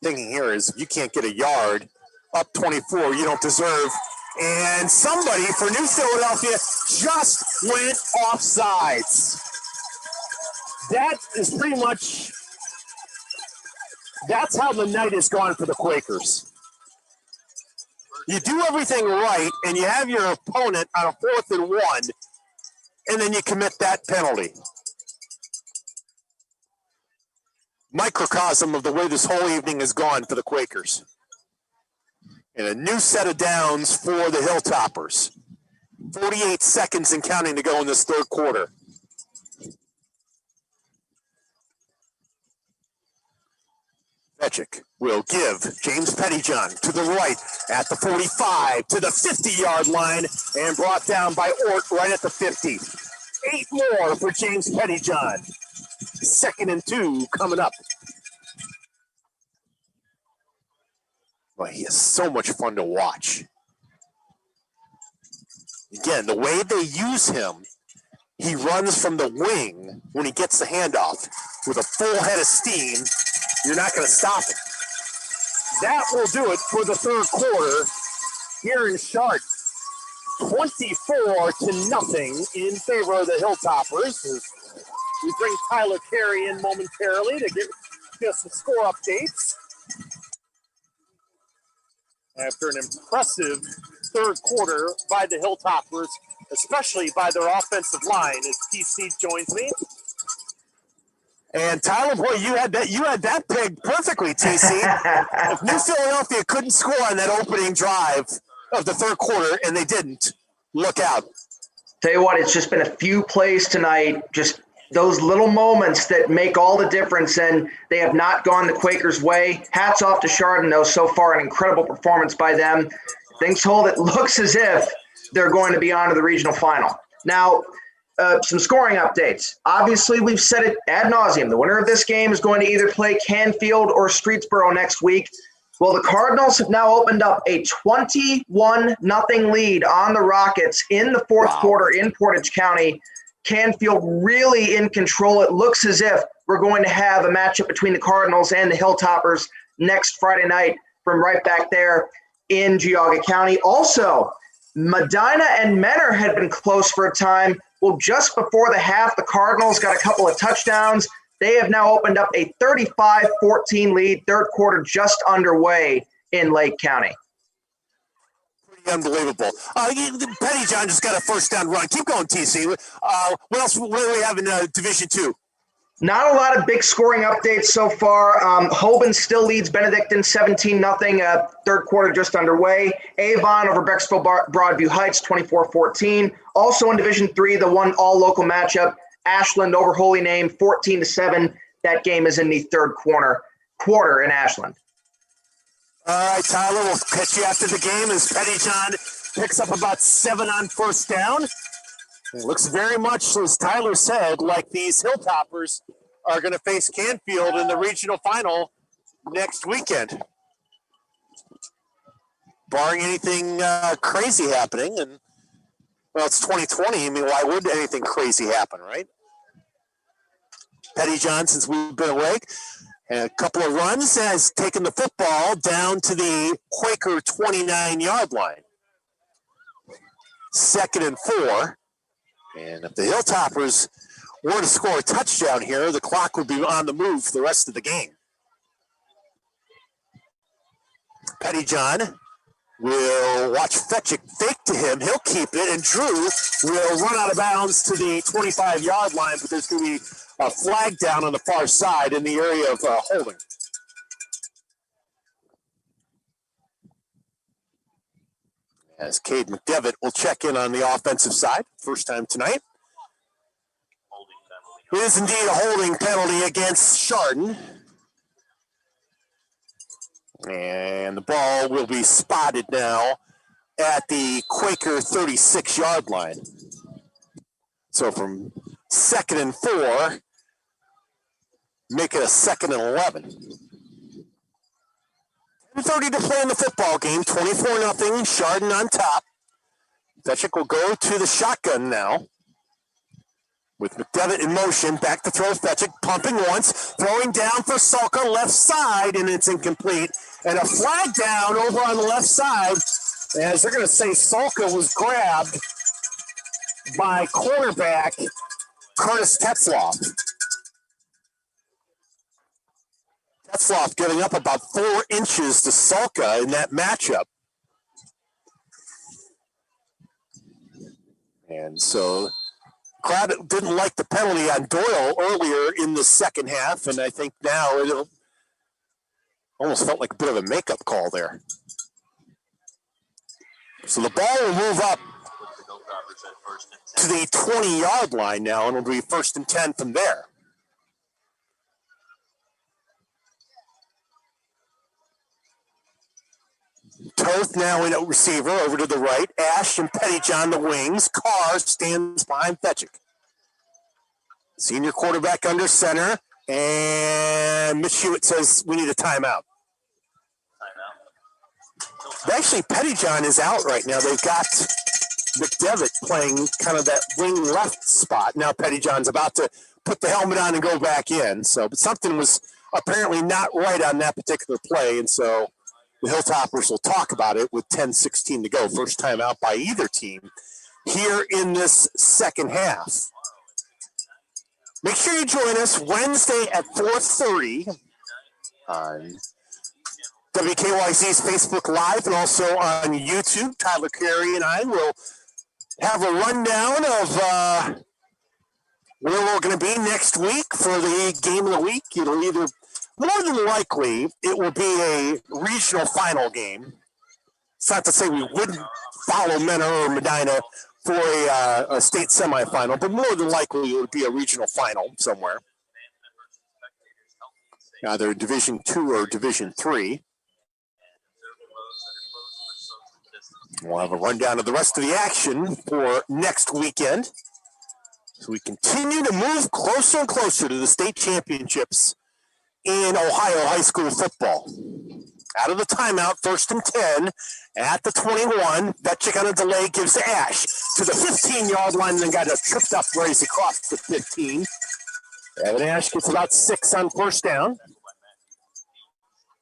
Thinking here is if you can't get a yard up 24, you don't deserve. And somebody for New Philadelphia just went offsides. That is pretty much, that's how the night is gone for the Quakers. You do everything right, and you have your opponent on a 4th and 1, and then you commit that penalty. Microcosm of the way this whole evening has gone for the Quakers. And a new set of downs for the Hilltoppers. 48 seconds and counting to go in this third quarter. Fetchick will give James Pettyjohn to the right at the 45 to the 50-yard line and brought down by Ort right at the 50. 8 more for James Pettyjohn. 2nd and 2 coming up. Well, he is so much fun to watch. Again, the way they use him, he runs from the wing when he gets the handoff with a full head of steam. You're not going to stop him. That will do it for the third quarter here in Chardon. 24-0 in favor of the Hilltoppers. We bring Tyler Carey in momentarily to give us some score updates. After an impressive third quarter by the Hilltoppers, especially by their offensive line, as TC joins me. And Tyler, boy, you had that pegged perfectly, TC. If New Philadelphia couldn't score on that opening drive of the third quarter, and they didn't, look out.
Tell you what, it's just been a few plays tonight, just those little moments that make all the difference, and they have not gone the Quakers' way. Hats off to Chardon, though, so far an incredible performance by them. Things hold, it looks as if they're going to be on to the regional final. Now, some scoring updates. Obviously, we've said it ad nauseum. The winner of this game is going to either play Canfield or Streetsboro next week. Well, the Cardinals have now opened up a 21-0 lead on the Rockets in the fourth quarter in Portage County. Canfield really in control. It looks as if we're going to have a matchup between the Cardinals and the Hilltoppers next Friday night from right back there in Geauga County. Also, Medina and Menor had been close for a time. Well, just before the half, the Cardinals got a couple of touchdowns. They have now opened up a 35-14 lead, third quarter just underway in Lake County.
Pretty unbelievable. Pettyjohn just got a first down run. Keep going, TC. What else? What do we have in Division II?
Not a lot of big scoring updates so far. Hoban still leads Benedictine 17-0, third quarter just underway. Avon over Brecksville Broadview Heights 24-14. Also in Division III, the one all-local matchup, Ashland over Holy Name 14-7. That game is in the third quarter in Ashland.
All right, Tyler, we'll catch you after the game as Pettyjohn picks up about 7 on first down. It looks very much, as Tyler said, like these Hilltoppers are going to face Canfield in the regional final next weekend. Barring anything crazy happening, and, well, it's 2020. I mean, why would anything crazy happen, right? Pettyjohn, since we've been awake, and a couple of runs, has taken the football down to the Quaker 29-yard line. 2nd and 4. And if the Hilltoppers were to score a touchdown here, the clock would be on the move for the rest of the game. Pettyjohn will watch Fetchick fake to him. He'll keep it, and Drew will run out of bounds to the 25-yard line, but there's going to be a flag down on the far side in the area of holding. As Cade McDevitt will check in on the offensive side, first time tonight. It is indeed a holding penalty against Chardon. And the ball will be spotted now at the Quaker 36-yard line. So from 2nd and 4, make it a 2nd and 11. 10:30 to play in the football game. 24-0. Chardon on top. Fetchick will go to the shotgun now. With McDevitt in motion, back to throw Fetchick, pumping once, throwing down for Salka, left side, and it's incomplete. And a flag down over on the left side, as they're going to say Salka was grabbed by cornerback Curtis Tetzloff. Tetzloff giving up about 4 inches to Salka in that matchup. And so crowd didn't like the penalty on Doyle earlier in the second half, and I think now it almost felt like a bit of a makeup call there. So the ball will move up to the 20-yard line now, and it'll be 1st and 10 from there. Toth now in at receiver over to the right. Ash and Pettyjohn the wings. Carr stands behind Fetchick. Senior quarterback under center. And Mitch Hewitt says we need a timeout. Actually, Pettyjohn is out right now. They've got McDevitt playing kind of that wing left spot. Now Pettyjohn's about to put the helmet on and go back in. So, but something was apparently not right on that particular play, and so the Hilltoppers will talk about it with 10:16 to go. First time out by either team here in this second half. Make sure you join us Wednesday at 4:30 on WKYC's Facebook Live and also on YouTube. Tyler Carey and I will have a rundown of where we're going to be next week for the game of the week. It'll either, more than likely, it will be a regional final game. It's not to say we wouldn't follow Mena or Medina for a state semifinal, but more than likely it would be a regional final somewhere, either Division II or Division III. We'll have a rundown of the rest of the action for next weekend. So we continue to move closer and closer to the state championships in Ohio high school football. Out of the timeout, 1st and 10 at the 21. Fetchick on a delay gives to Ash to the 15-yard line and then got tripped up where he's across the 15. Evan Ash gets about 6 on first down.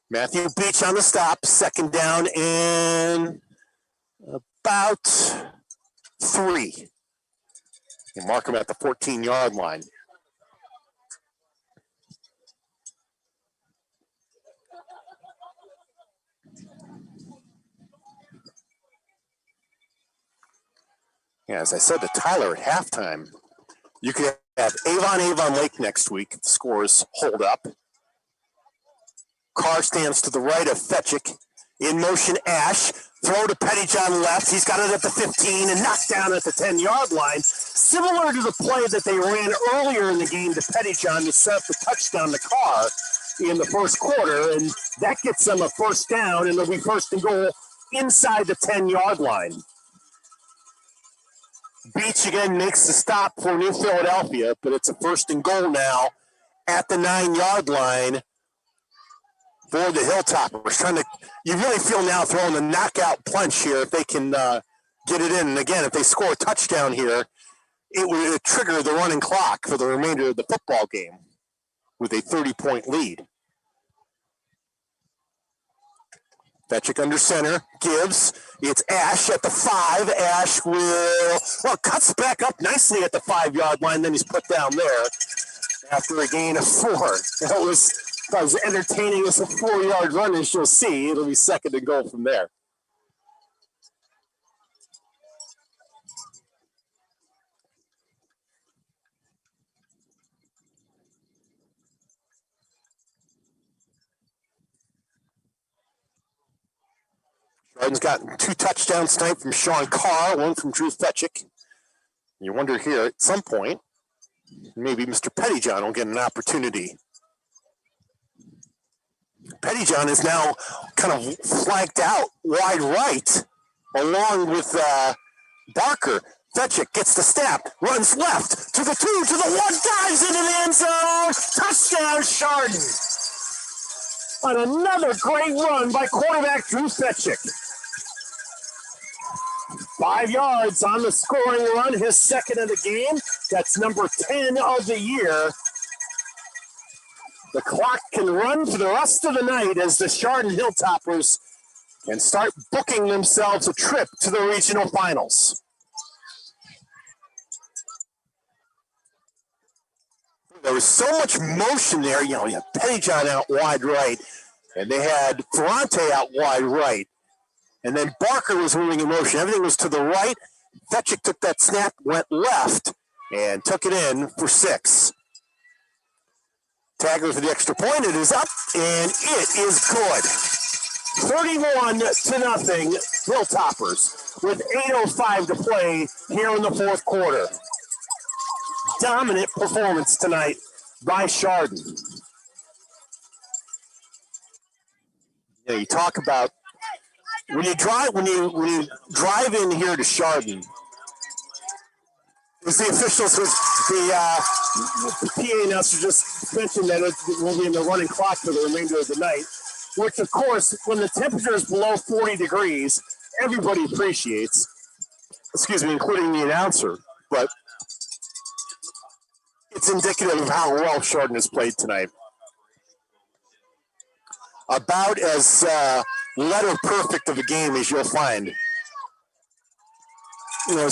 Matthew Beach on the stop, 2nd down and about 3. You mark him at the 14-yard line. Yeah, as I said to Tyler at halftime, you could have Avon Lake next week if the scores hold up. Carr stands to the right of Fetchick. In motion, Ash. Throw to Pettyjohn left. He's got it at the 15 and knocked down at the 10-yard line. Similar to the play that they ran earlier in the game to Pettyjohn to set up the touchdown to Carr in the first quarter. And that gets them a first down, and they'll be 1st and goal inside the 10-yard line. Beach again makes the stop for New Philadelphia, but it's a 1st and goal now at the 9-yard line for the Hilltoppers. You really feel now throwing the knockout punch here if they can get it in. And again, if they score a touchdown here, it would trigger the running clock for the remainder of the football game with a 30-point lead. Fetchick under center, gives. It's Ash at the 5. Ash cuts back up nicely at the 5-yard line. Then he's put down there after a gain of 4. That was as entertaining as a 4-yard run as you'll see. It'll be 2nd and goal from there. Chardon's gotten 2 touchdowns tonight from Sean Carr, 1 from Drew Fetchick. You wonder here at some point, maybe Mr. Pettyjohn will get an opportunity. Pettyjohn is now kind of flanked out wide right, along with Barker. Fetchick gets the snap, runs left to the 2, to the 1, dives into the end zone. Touchdown, Chardon. on another great run by quarterback Drew Fetchick. 5 yards on the scoring run, his second of the game. That's number 10 of the year. The clock can run for the rest of the night as the Chardon Hilltoppers can start booking themselves a trip to the regional finals. There was so much motion there. You had Pettyjohn out wide right, and they had Ferrante out wide right. And then Barker was moving in motion. Everything was to the right. Fetchick took that snap, went left, and took it in for 6. Tagger for the extra point. It is up, and it is good. 31-0, Hilltoppers, with 8:05 to play here in the fourth quarter. Dominant performance tonight by Chardon. You talk about when you drive in here to Chardon. It was the officials, the PA announcer just mentioned that it will be in the running clock for the remainder of the night, which of course, when the temperature is below 40 degrees, everybody appreciates, including the announcer, but it's indicative of how well Chardon has played tonight. About as letter perfect of a game as you'll find. You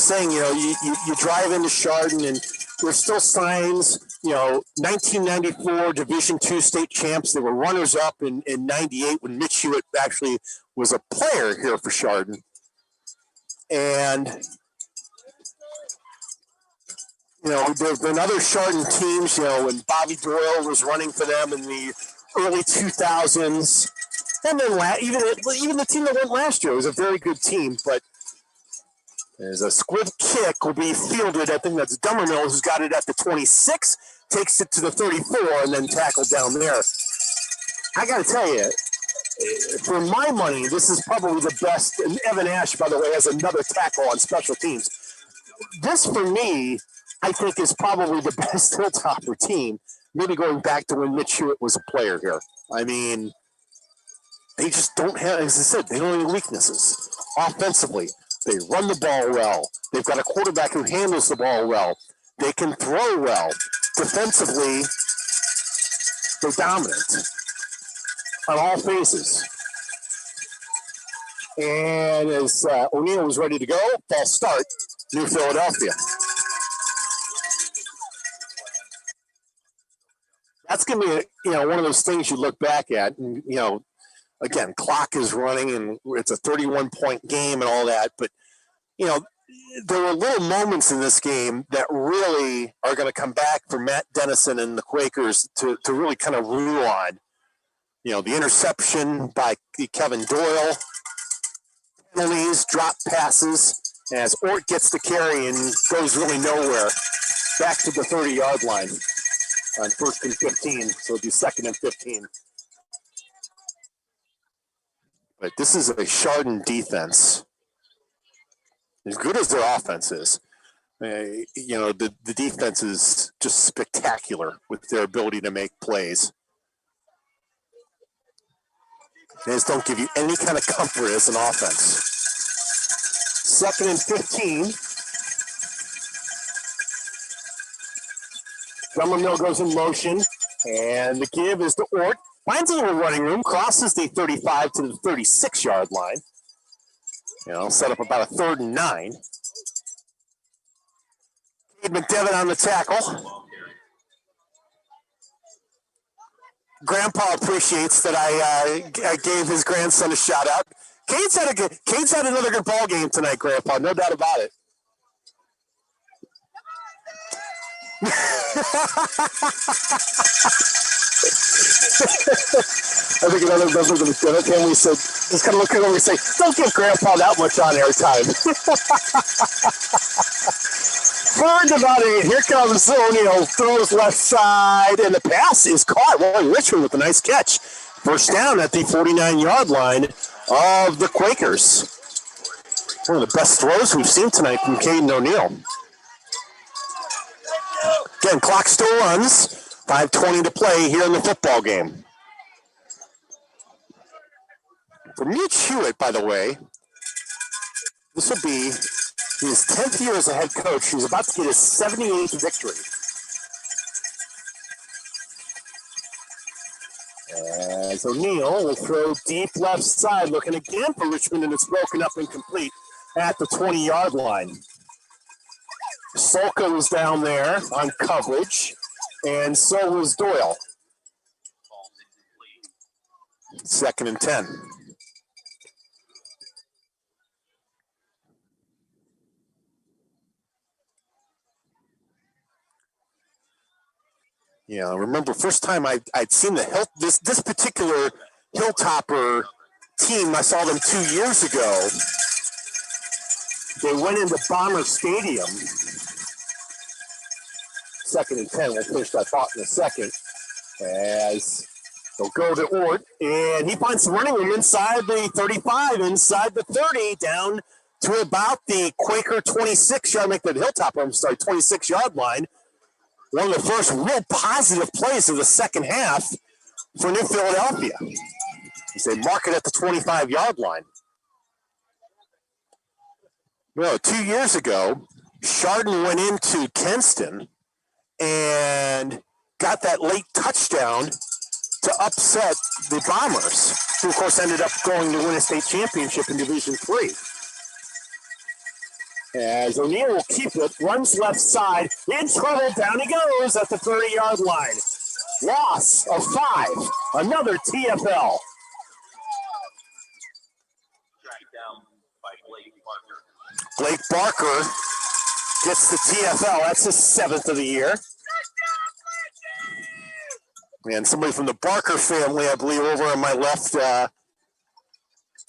drive into Chardon and there's still signs, 1994 Division II state champs. They were runners up in 98 when Mitch Hewitt actually was a player here for Chardon. And there have been other Chardon teams, when Bobby Doyle was running for them in the early 2000s. And then even the team that went last year was a very good team. But as a squib kick will be fielded, I think that's Dummermill, who's got it at the 26, takes it to the 34, and then tackled down there. I got to tell you, for my money, this is probably the best. And Evan Ash, by the way, has another tackle on special teams. This, for me, I think is probably the best Hilltopper team, maybe going back to when Mitch Hewitt was a player here. I mean, they just don't have, as I said, they don't have any weaknesses. Offensively, they run the ball well. They've got a quarterback who handles the ball well. They can throw well. Defensively, they're dominant on all phases. And as O'Neill was ready to go, false start, New Philadelphia. That's going to be, one of those things you look back at, and, again, clock is running, and it's a 31-point game and all that. But, there were little moments in this game that really are going to come back for Matt Dennison and the Quakers to really kind of rue on. The interception by Kevin Doyle, penalties, drop passes, as Ort gets the carry and goes really nowhere. Back to the 30-yard line on 1st and 15, so it'll be 2nd and 15. But this is a Chardon defense. As good as their offense is, the defense is just spectacular with their ability to make plays. They just don't give you any kind of comfort as an offense. 2nd and 15. Dummermill goes in motion, and the give is to Ort. Finds a little running room, crosses the 35 to the 36-yard line. Set up about a 3rd and 9. Cade McDevitt on the tackle. Grandpa appreciates that I gave his grandson a shout out. Cade's had another good ball game tonight, Grandpa, no doubt about it. I think another member of the family said, just kind of look at him and say, don't give Grandpa that much on air time. 3rd and about 8. Here comes O'Neill, throws left side, and the pass is caught. Roy Richmond with a nice catch. First down at the 49-yard line of the Quakers. One of the best throws we've seen tonight from Caden O'Neill. Again, clock still runs. 5:20 to play here in the football game. For Mitch Hewitt, by the way, this will be his 10th year as a head coach. He's about to get his 78th victory. As O'Neal will throw deep left side, looking again for Richmond, and it's broken up and complete at the 20-yard line. Solka was down there on coverage, and so was Doyle. Second and 10. Yeah, I remember first time I'd seen this particular Hilltopper team. I saw them 2 years ago. They went into Bomber Stadium. Second and 10. We'll finish that thought in a second. As they'll go to Ort, and he finds some running room inside the 35, inside the 30, down to about the Quaker 26-yard, make that Hilltopper, 26-yard line. One of the first real positive plays of the second half for New Philadelphia. As they mark it at the 25-yard line. Well, 2 years ago, Chardon went into Kenston and got that late touchdown to upset the Bombers, who, of course, ended up going to win a state championship in Division III. As O'Neal will keep it, runs left side, in trouble, down he goes at the 30-yard line. Loss of 5, another TFL.
Tracked down by Blake Barker.
Blake Barker gets the TFL. That's his 7th of the year. And somebody from the Barker family, I believe, over on my left.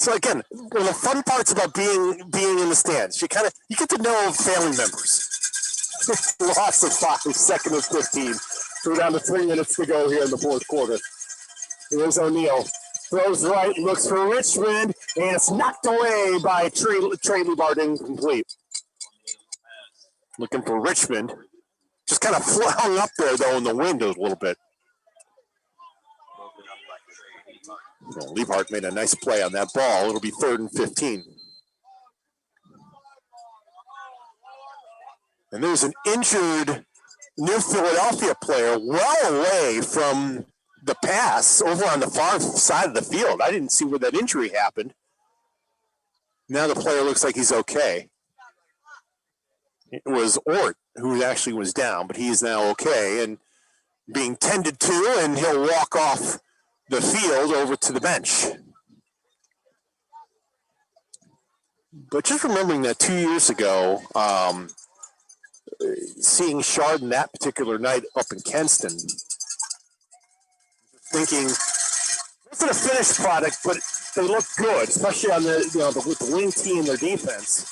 So again, one of the fun parts about being in the stands, you get to know family members. Loss of 5, 2nd and 15. We're down to 3 minutes to go here in the fourth quarter. Here's O'Neal. Throws right, looks for Richmond, and it's knocked away by Trey Lubart, incomplete. Looking for Richmond. Just kind of hung up there, though, in the wind a little bit. Well, Liebhardt made a nice play on that ball. It'll be 3rd and 15. And there's an injured New Philadelphia player well away from the pass over on the far side of the field. I didn't see where that injury happened. Now the player looks like he's okay. It was Ort who actually was down, but he is now okay and being tended to, and he'll walk off the field over to the bench. But just remembering that 2 years ago, seeing Chardon that particular night up in Kenston, thinking, it wasn't a finished product, but they look good, especially on with the wing tee and their defense.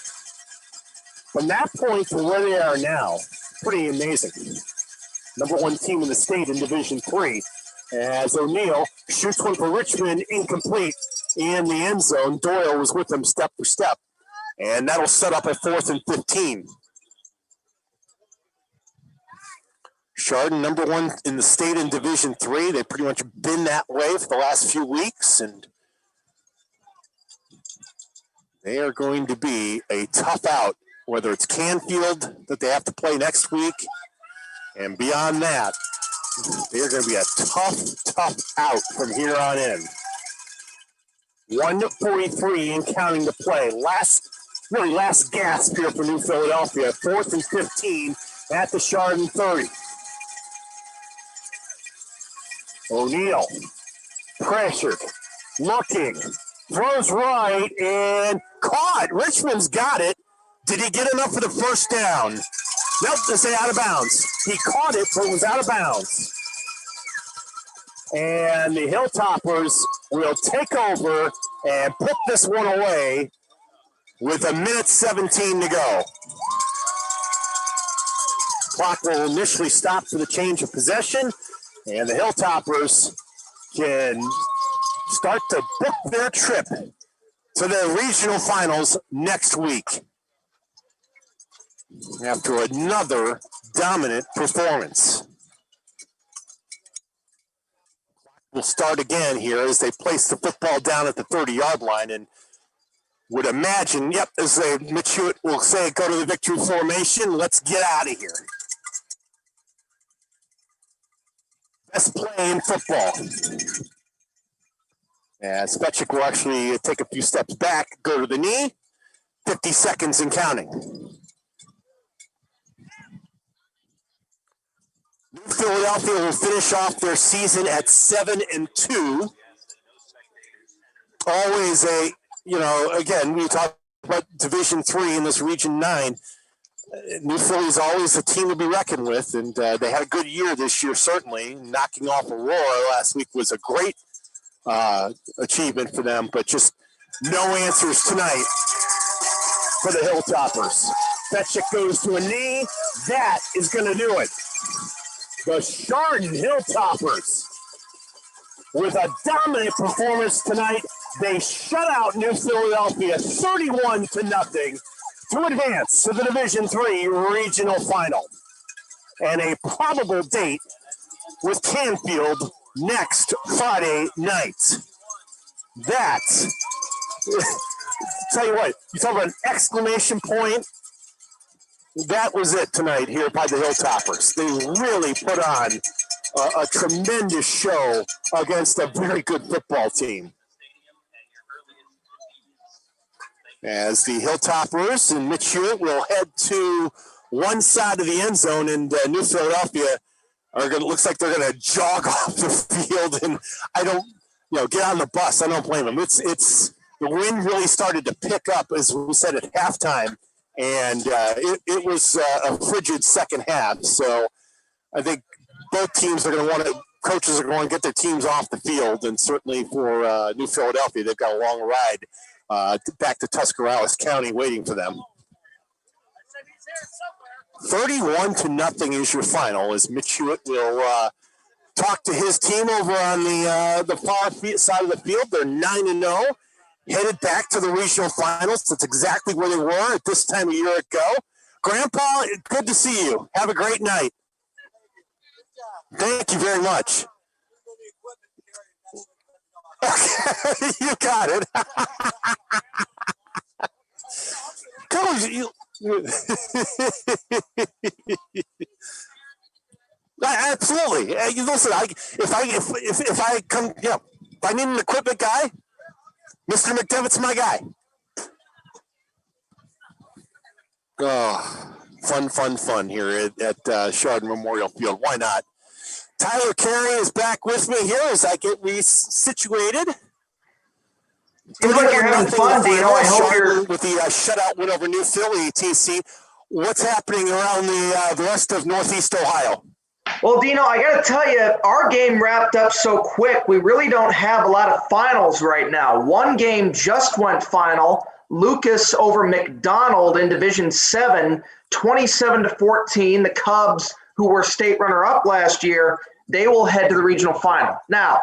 From that point to where they are now, pretty amazing. Number 1 team in the state in Division III. As O'Neal shoots one for Richmond, incomplete in the end zone. Doyle was with them step for step. And that'll set up a 4th and 15. Chardon, number 1 in the state in Division III. They've pretty much been that way for the last few weeks. And they are going to be a tough out, whether it's Canfield that they have to play next week. And beyond that, they're going to be a tough out from here on in. 1:43 and counting to play. Last gasp here for New Philadelphia. 4th and 15 at the Chardon 30. O'Neal, pressured, looking, throws right, and caught. Richmond's got it. Did he get enough for the first down? Nope, they say out of bounds. He caught it, but it was out of bounds. And the Hilltoppers will take over and put this one away with 1:17 to go. Clock will initially stop for the change of possession, and the Hilltoppers can start to book their trip to the regional finals next week after another dominant performance. Will start again here as they place the football down at the 30-yard line, and would imagine, as Mitch Hewitt will say, go to the victory formation. Let's get out of here. Best play in football. As Spetchik will actually take a few steps back, go to the knee. 50 seconds and counting. New Philadelphia will finish off their season at 7-2. Always again, we talk about Division III in this Region 9. New Philly is always a team to be reckoned with, and they had a good year this year, certainly. Knocking off Aurora last week was a great achievement for them, but just no answers tonight for the Hilltoppers. Fetchick goes to a knee. That is going to do it. The Chardon Hilltoppers, with a dominant performance tonight, they shut out New Philadelphia 31-0 to advance to the Division III regional final. And a probable date with Canfield next Friday night. That, tell you what, you talk about an exclamation point. That was it tonight here by the Hilltoppers. They really put on a tremendous show against a very good football team. As the Hilltoppers and Mitch Hewitt will head to one side of the end zone, and New Philadelphia looks like they're going to jog off the field, and get on the bus. I don't blame them. It's the wind really started to pick up, as we said at halftime, and it was a frigid second half. So I think both teams are going to coaches are going to get their teams off the field, and certainly for New Philadelphia, they've got a long ride back to Tuscarawas County waiting for them. 31-0 is your final, as Mitch Hewitt will talk to his team over on the far side of the field. They're 9-0, headed back to the regional finals. That's exactly where they were at this time a year ago. Grandpa, good to see you. Have a great night. Thank you very much. Okay, you got it. Coach, absolutely. Listen, if I come, if I need an equipment guy, Mr. McDevitt's my guy. Oh, fun here at Chardon Memorial Field. Why not? Tyler Carey is back with me here as I get situated.
Seems like you're having fun, Dino. I hope you're
with the shutout win over New Philly, TC. What's happening around the rest of Northeast Ohio?
Well, Dino, I got to tell you, our game wrapped up so quick. We really don't have a lot of finals right now. One game just went final. Lucas over McDonald in Division 7, 27-14. The Cubs, who were state runner-up last year, they will head to the regional final. Now,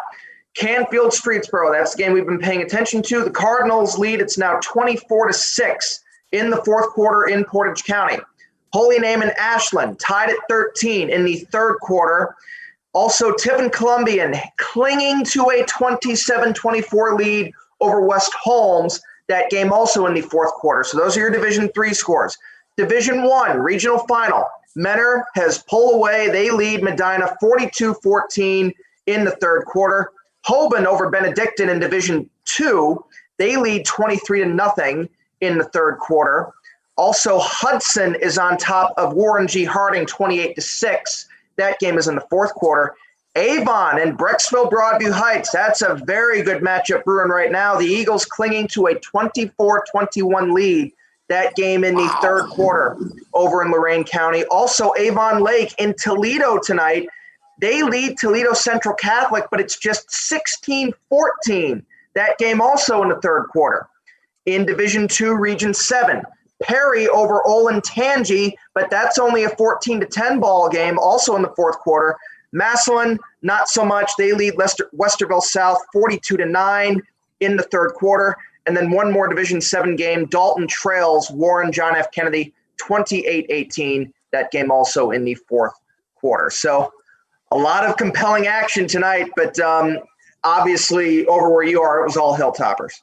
Canfield Streetsboro, that's the game we've been paying attention to. The Cardinals lead. It's now 24-6 in the fourth quarter in Portage County. Holy Name and Ashland tied at 13 in the third quarter. Also, Tiffin Columbian clinging to a 27-24 lead over West Holmes. That game also in the fourth quarter. So those are your Division III scores. Division I, regional final. Menor has pulled away. They lead Medina 42-14 in the third quarter. Hoban over Benedictine in Division II. They lead 23-0 in the third quarter. Also, Hudson is on top of Warren G. Harding 28-6. That game is in the fourth quarter. Avon and Brecksville Broadview Heights. That's a very good matchup brewing right now. The Eagles clinging to a 24-21 lead. That game in the third quarter over in Lorain County. Also, Avon Lake in Toledo tonight. They lead Toledo Central Catholic, but it's just 16-14. That game also in the third quarter. In Division II, Region 7, Perry over Olentangy, but that's only a 14-10 ball game, also in the fourth quarter. Massillon, not so much. They lead Westerville South 42-9 in the third quarter. And then one more Division 7 game, Dalton trails Warren John F. Kennedy 28-18. That game also in the fourth quarter. So a lot of compelling action tonight, but obviously over where you are, it was all Hilltoppers.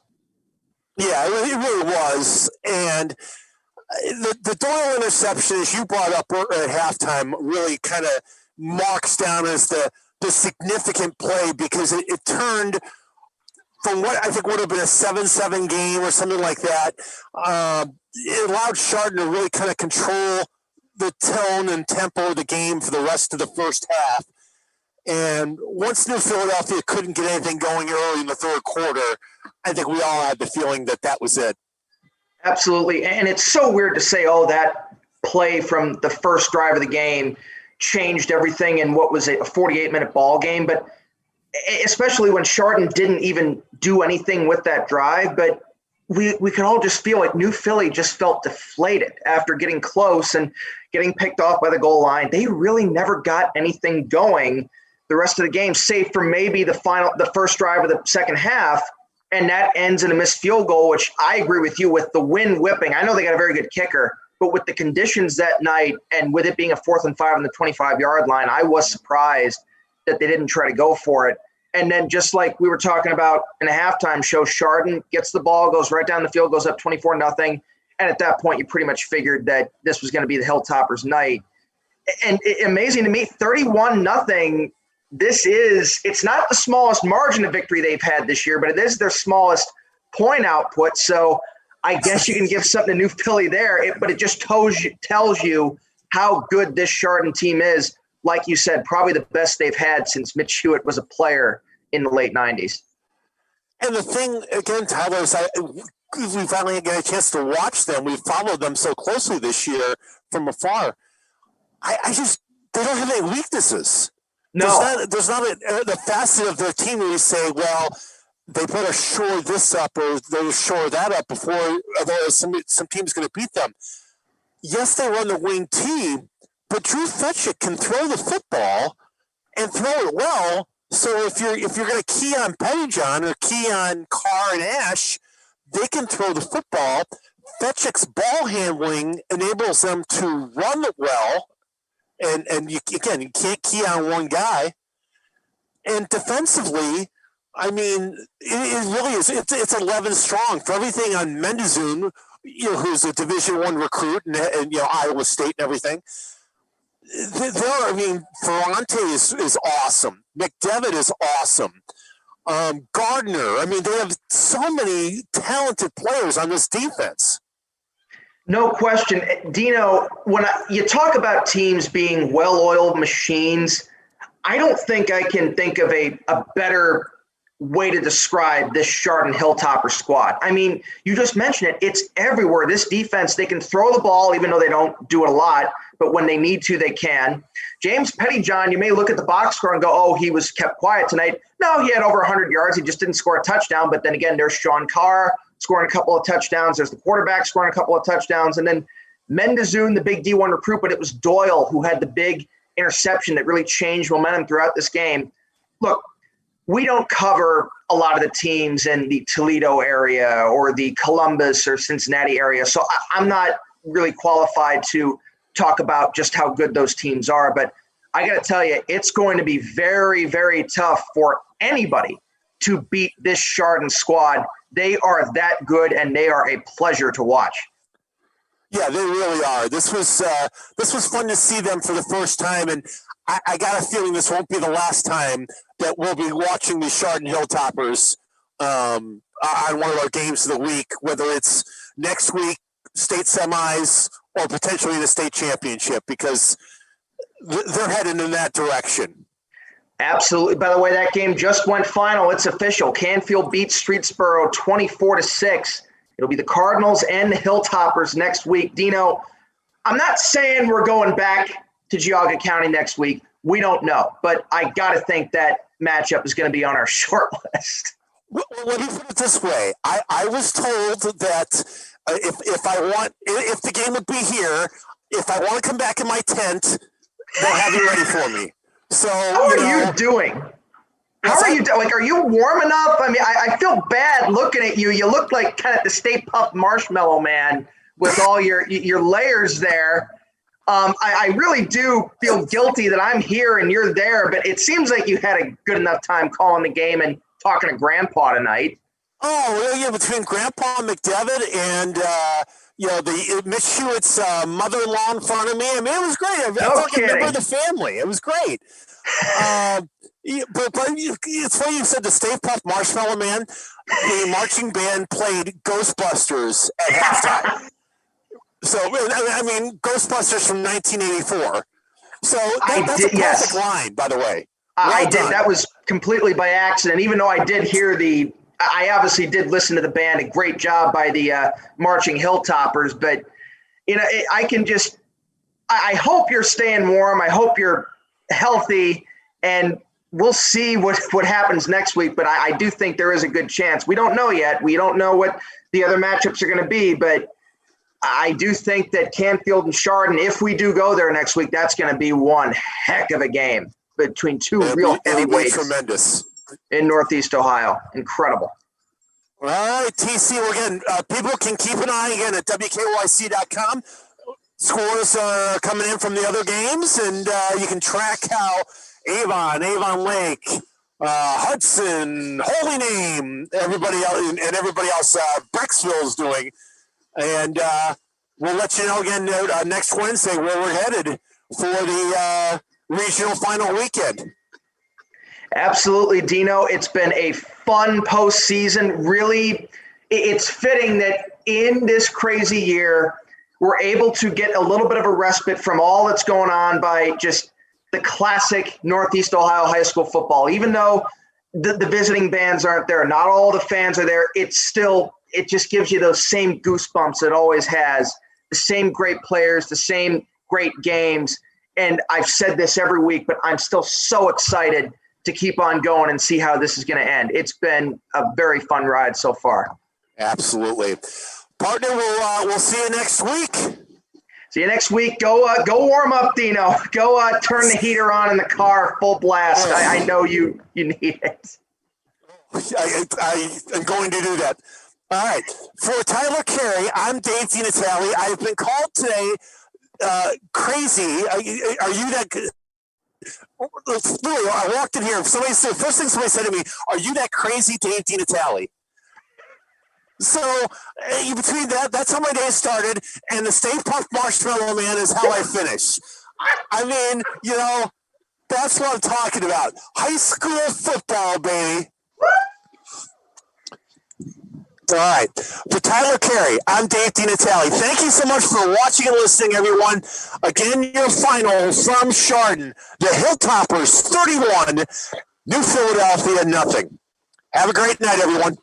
Yeah, it really was. And the Doyle interception, as you brought up at halftime, really kind of marks down as the significant play because it turned from what I think would have been a 7-7 game or something like that. It allowed Chardon to really kind of control the tone and tempo of the game for the rest of the first half. And once New Philadelphia couldn't get anything going early in the third quarter, I think we all had the feeling that was it.
Absolutely. And it's so weird to say, oh, that play from the first drive of the game changed everything in what was a 48-minute ball game. But especially when Chardon didn't even do anything with that drive. But we could all just feel like New Philly just felt deflated after getting close and getting picked off by the goal line. They really never got anything going the rest of the game, save for maybe the first drive of the second half, and that ends in a missed field goal, which I agree with you with the wind whipping. I know they got a very good kicker, but with the conditions that night and with it being a 4th and 5 on the 25-yard line, I was surprised that they didn't try to go for it. And then just like we were talking about in a halftime show, Chardon gets the ball, goes right down the field, goes up 24-0. And at that point, you pretty much figured that this was going to be the Hilltoppers' night. And amazing to me, 31-0. It's not the smallest margin of victory they've had this year, but it is their smallest point output. So I guess you can give something to New Philly there, but it just tells you how good this Chardon team is. Like you said, probably the best they've had since Mitch Hewitt was a player in the late 90s.
And the thing, again, Tyler, is we finally get a chance to watch them. We've followed them so closely this year from afar. They don't have any weaknesses.
No.
There's not the facet of their team where you say, well, they better shore this up or they shore that up before some team's going to beat them. Yes, they run the wing team, but Drew Fetchick can throw the football and throw it well. So if you're going to key on Pettyjohn or key on Carr and Ash, they can throw the football. Fetchick's ball handling enables them to run it well. And you can't key on one guy. And defensively, I mean, it really is. It's 11 strong for everything on Mendezun, who's a Division I recruit, and Iowa State and everything. Ferrante is awesome. McDevitt is awesome. Gardner. I mean, they have so many talented players on this defense.
No question. Dino, when you talk about teams being well-oiled machines, I don't think I can think of a better way to describe this Chardon Hilltopper squad. I mean, you just mentioned it. It's everywhere. This defense, they can throw the ball, even though they don't do it a lot, but when they need to, they can. James Pettyjohn, you may look at the box score and go, oh, he was kept quiet tonight. No, he had over 100 yards. He just didn't score a touchdown. But then again, there's Sean Carr scoring a couple of touchdowns. There's the quarterback scoring a couple of touchdowns. And then Mendezun, the big D1 recruit, but it was Doyle who had the big interception that really changed momentum throughout this game. Look, we don't cover a lot of the teams in the Toledo area or the Columbus or Cincinnati area. So I'm not really qualified to talk about just how good those teams are. But I got to tell you, it's going to be very, very tough for anybody to beat this Chardon squad. They are that good, and they are a pleasure to watch.
Yeah, they really are. This was fun to see them for the first time, and I got a feeling this won't be the last time that we'll be watching the Chardon Hilltoppers on one of our games of the week, whether it's next week, state semis, or potentially the state championship, because they're heading in that direction.
Absolutely. By the way, that game just went final. It's official. Canfield beats Streetsboro 24-6. It'll be the Cardinals and the Hilltoppers next week. Dino, I'm not saying we're going back to Geauga County next week. We don't know. But I got to think that matchup is going to be on our short list.
Well, let me put it this way. I was told that if the game would be here, if I want to come back in my tent, they'll have it ready for me. So
how are you doing? How are you doing? Like, are you warm enough? I mean, I feel bad looking at you. You look like kind of the Stay Puft Marshmallow Man with all your layers there. I really do feel guilty that I'm here and you're there, but it seems like you had a good enough time calling the game and talking to Grandpa tonight.
Oh, well, yeah, between Grandpa McDevitt and, the Miss Hewitt's mother-in-law in front of me. I mean, it was great. I felt like a member of the family. It was great. But it's funny you said the Stay Puft Marshmallow Man. The marching band played Ghostbusters at halftime. So, I mean, Ghostbusters from 1984. So that's a perfect line, by the way.
I did. That was completely by accident, even though I did hear I obviously did listen to the band. A great job by the marching Hilltoppers. But, I hope you're staying warm. I hope you're healthy, and we'll see what happens next week. But I do think there is a good chance. We don't know yet. We don't know what the other matchups are going to be, but I do think that Canfield and Chardon, if we do go there next week, that's going to be one heck of a game between two real heavyweights.
Tremendous.
In Northeast Ohio. Incredible.
All right, TC, again, people can keep an eye again at WKYC.com. Scores are coming in from the other games, and you can track how Avon Lake, Hudson, Holy Name, everybody else, Brecksville's doing. And we'll let you know again next Wednesday where we're headed for the regional final weekend.
Absolutely, Dino. It's been a fun postseason. Really, it's fitting that in this crazy year, we're able to get a little bit of a respite from all that's going on by just the classic Northeast Ohio high school football. Even though the visiting bands aren't there, not all the fans are there, it just gives you those same goosebumps it always has. The same great players, the same great games. And I've said this every week, but I'm still so excited to keep on going and see how this is going to end. It's been a very fun ride so far.
Absolutely. Partner, we'll see you next week.
See you next week. Go warm up, Dino. Go turn the heater on in the car full blast. I know you need it.
I am going to do that. All right. For Tyler Carey, I'm Dave DeNatale. I've been called today crazy. Are you that... Literally, I walked in here. First thing somebody said to me, "Are you that crazy Dave DeNatale?" So between that's how my day started, and the Stay Puft Marshmallow Man is how I finish. I mean, that's what I'm talking about. High school football, baby. All right. For Tyler Carey, I'm Dave DeNatale. Thank you so much for watching and listening, everyone. Again, your final from Chardon. The Hilltoppers 31, New Philadelphia 0. Have a great night, everyone.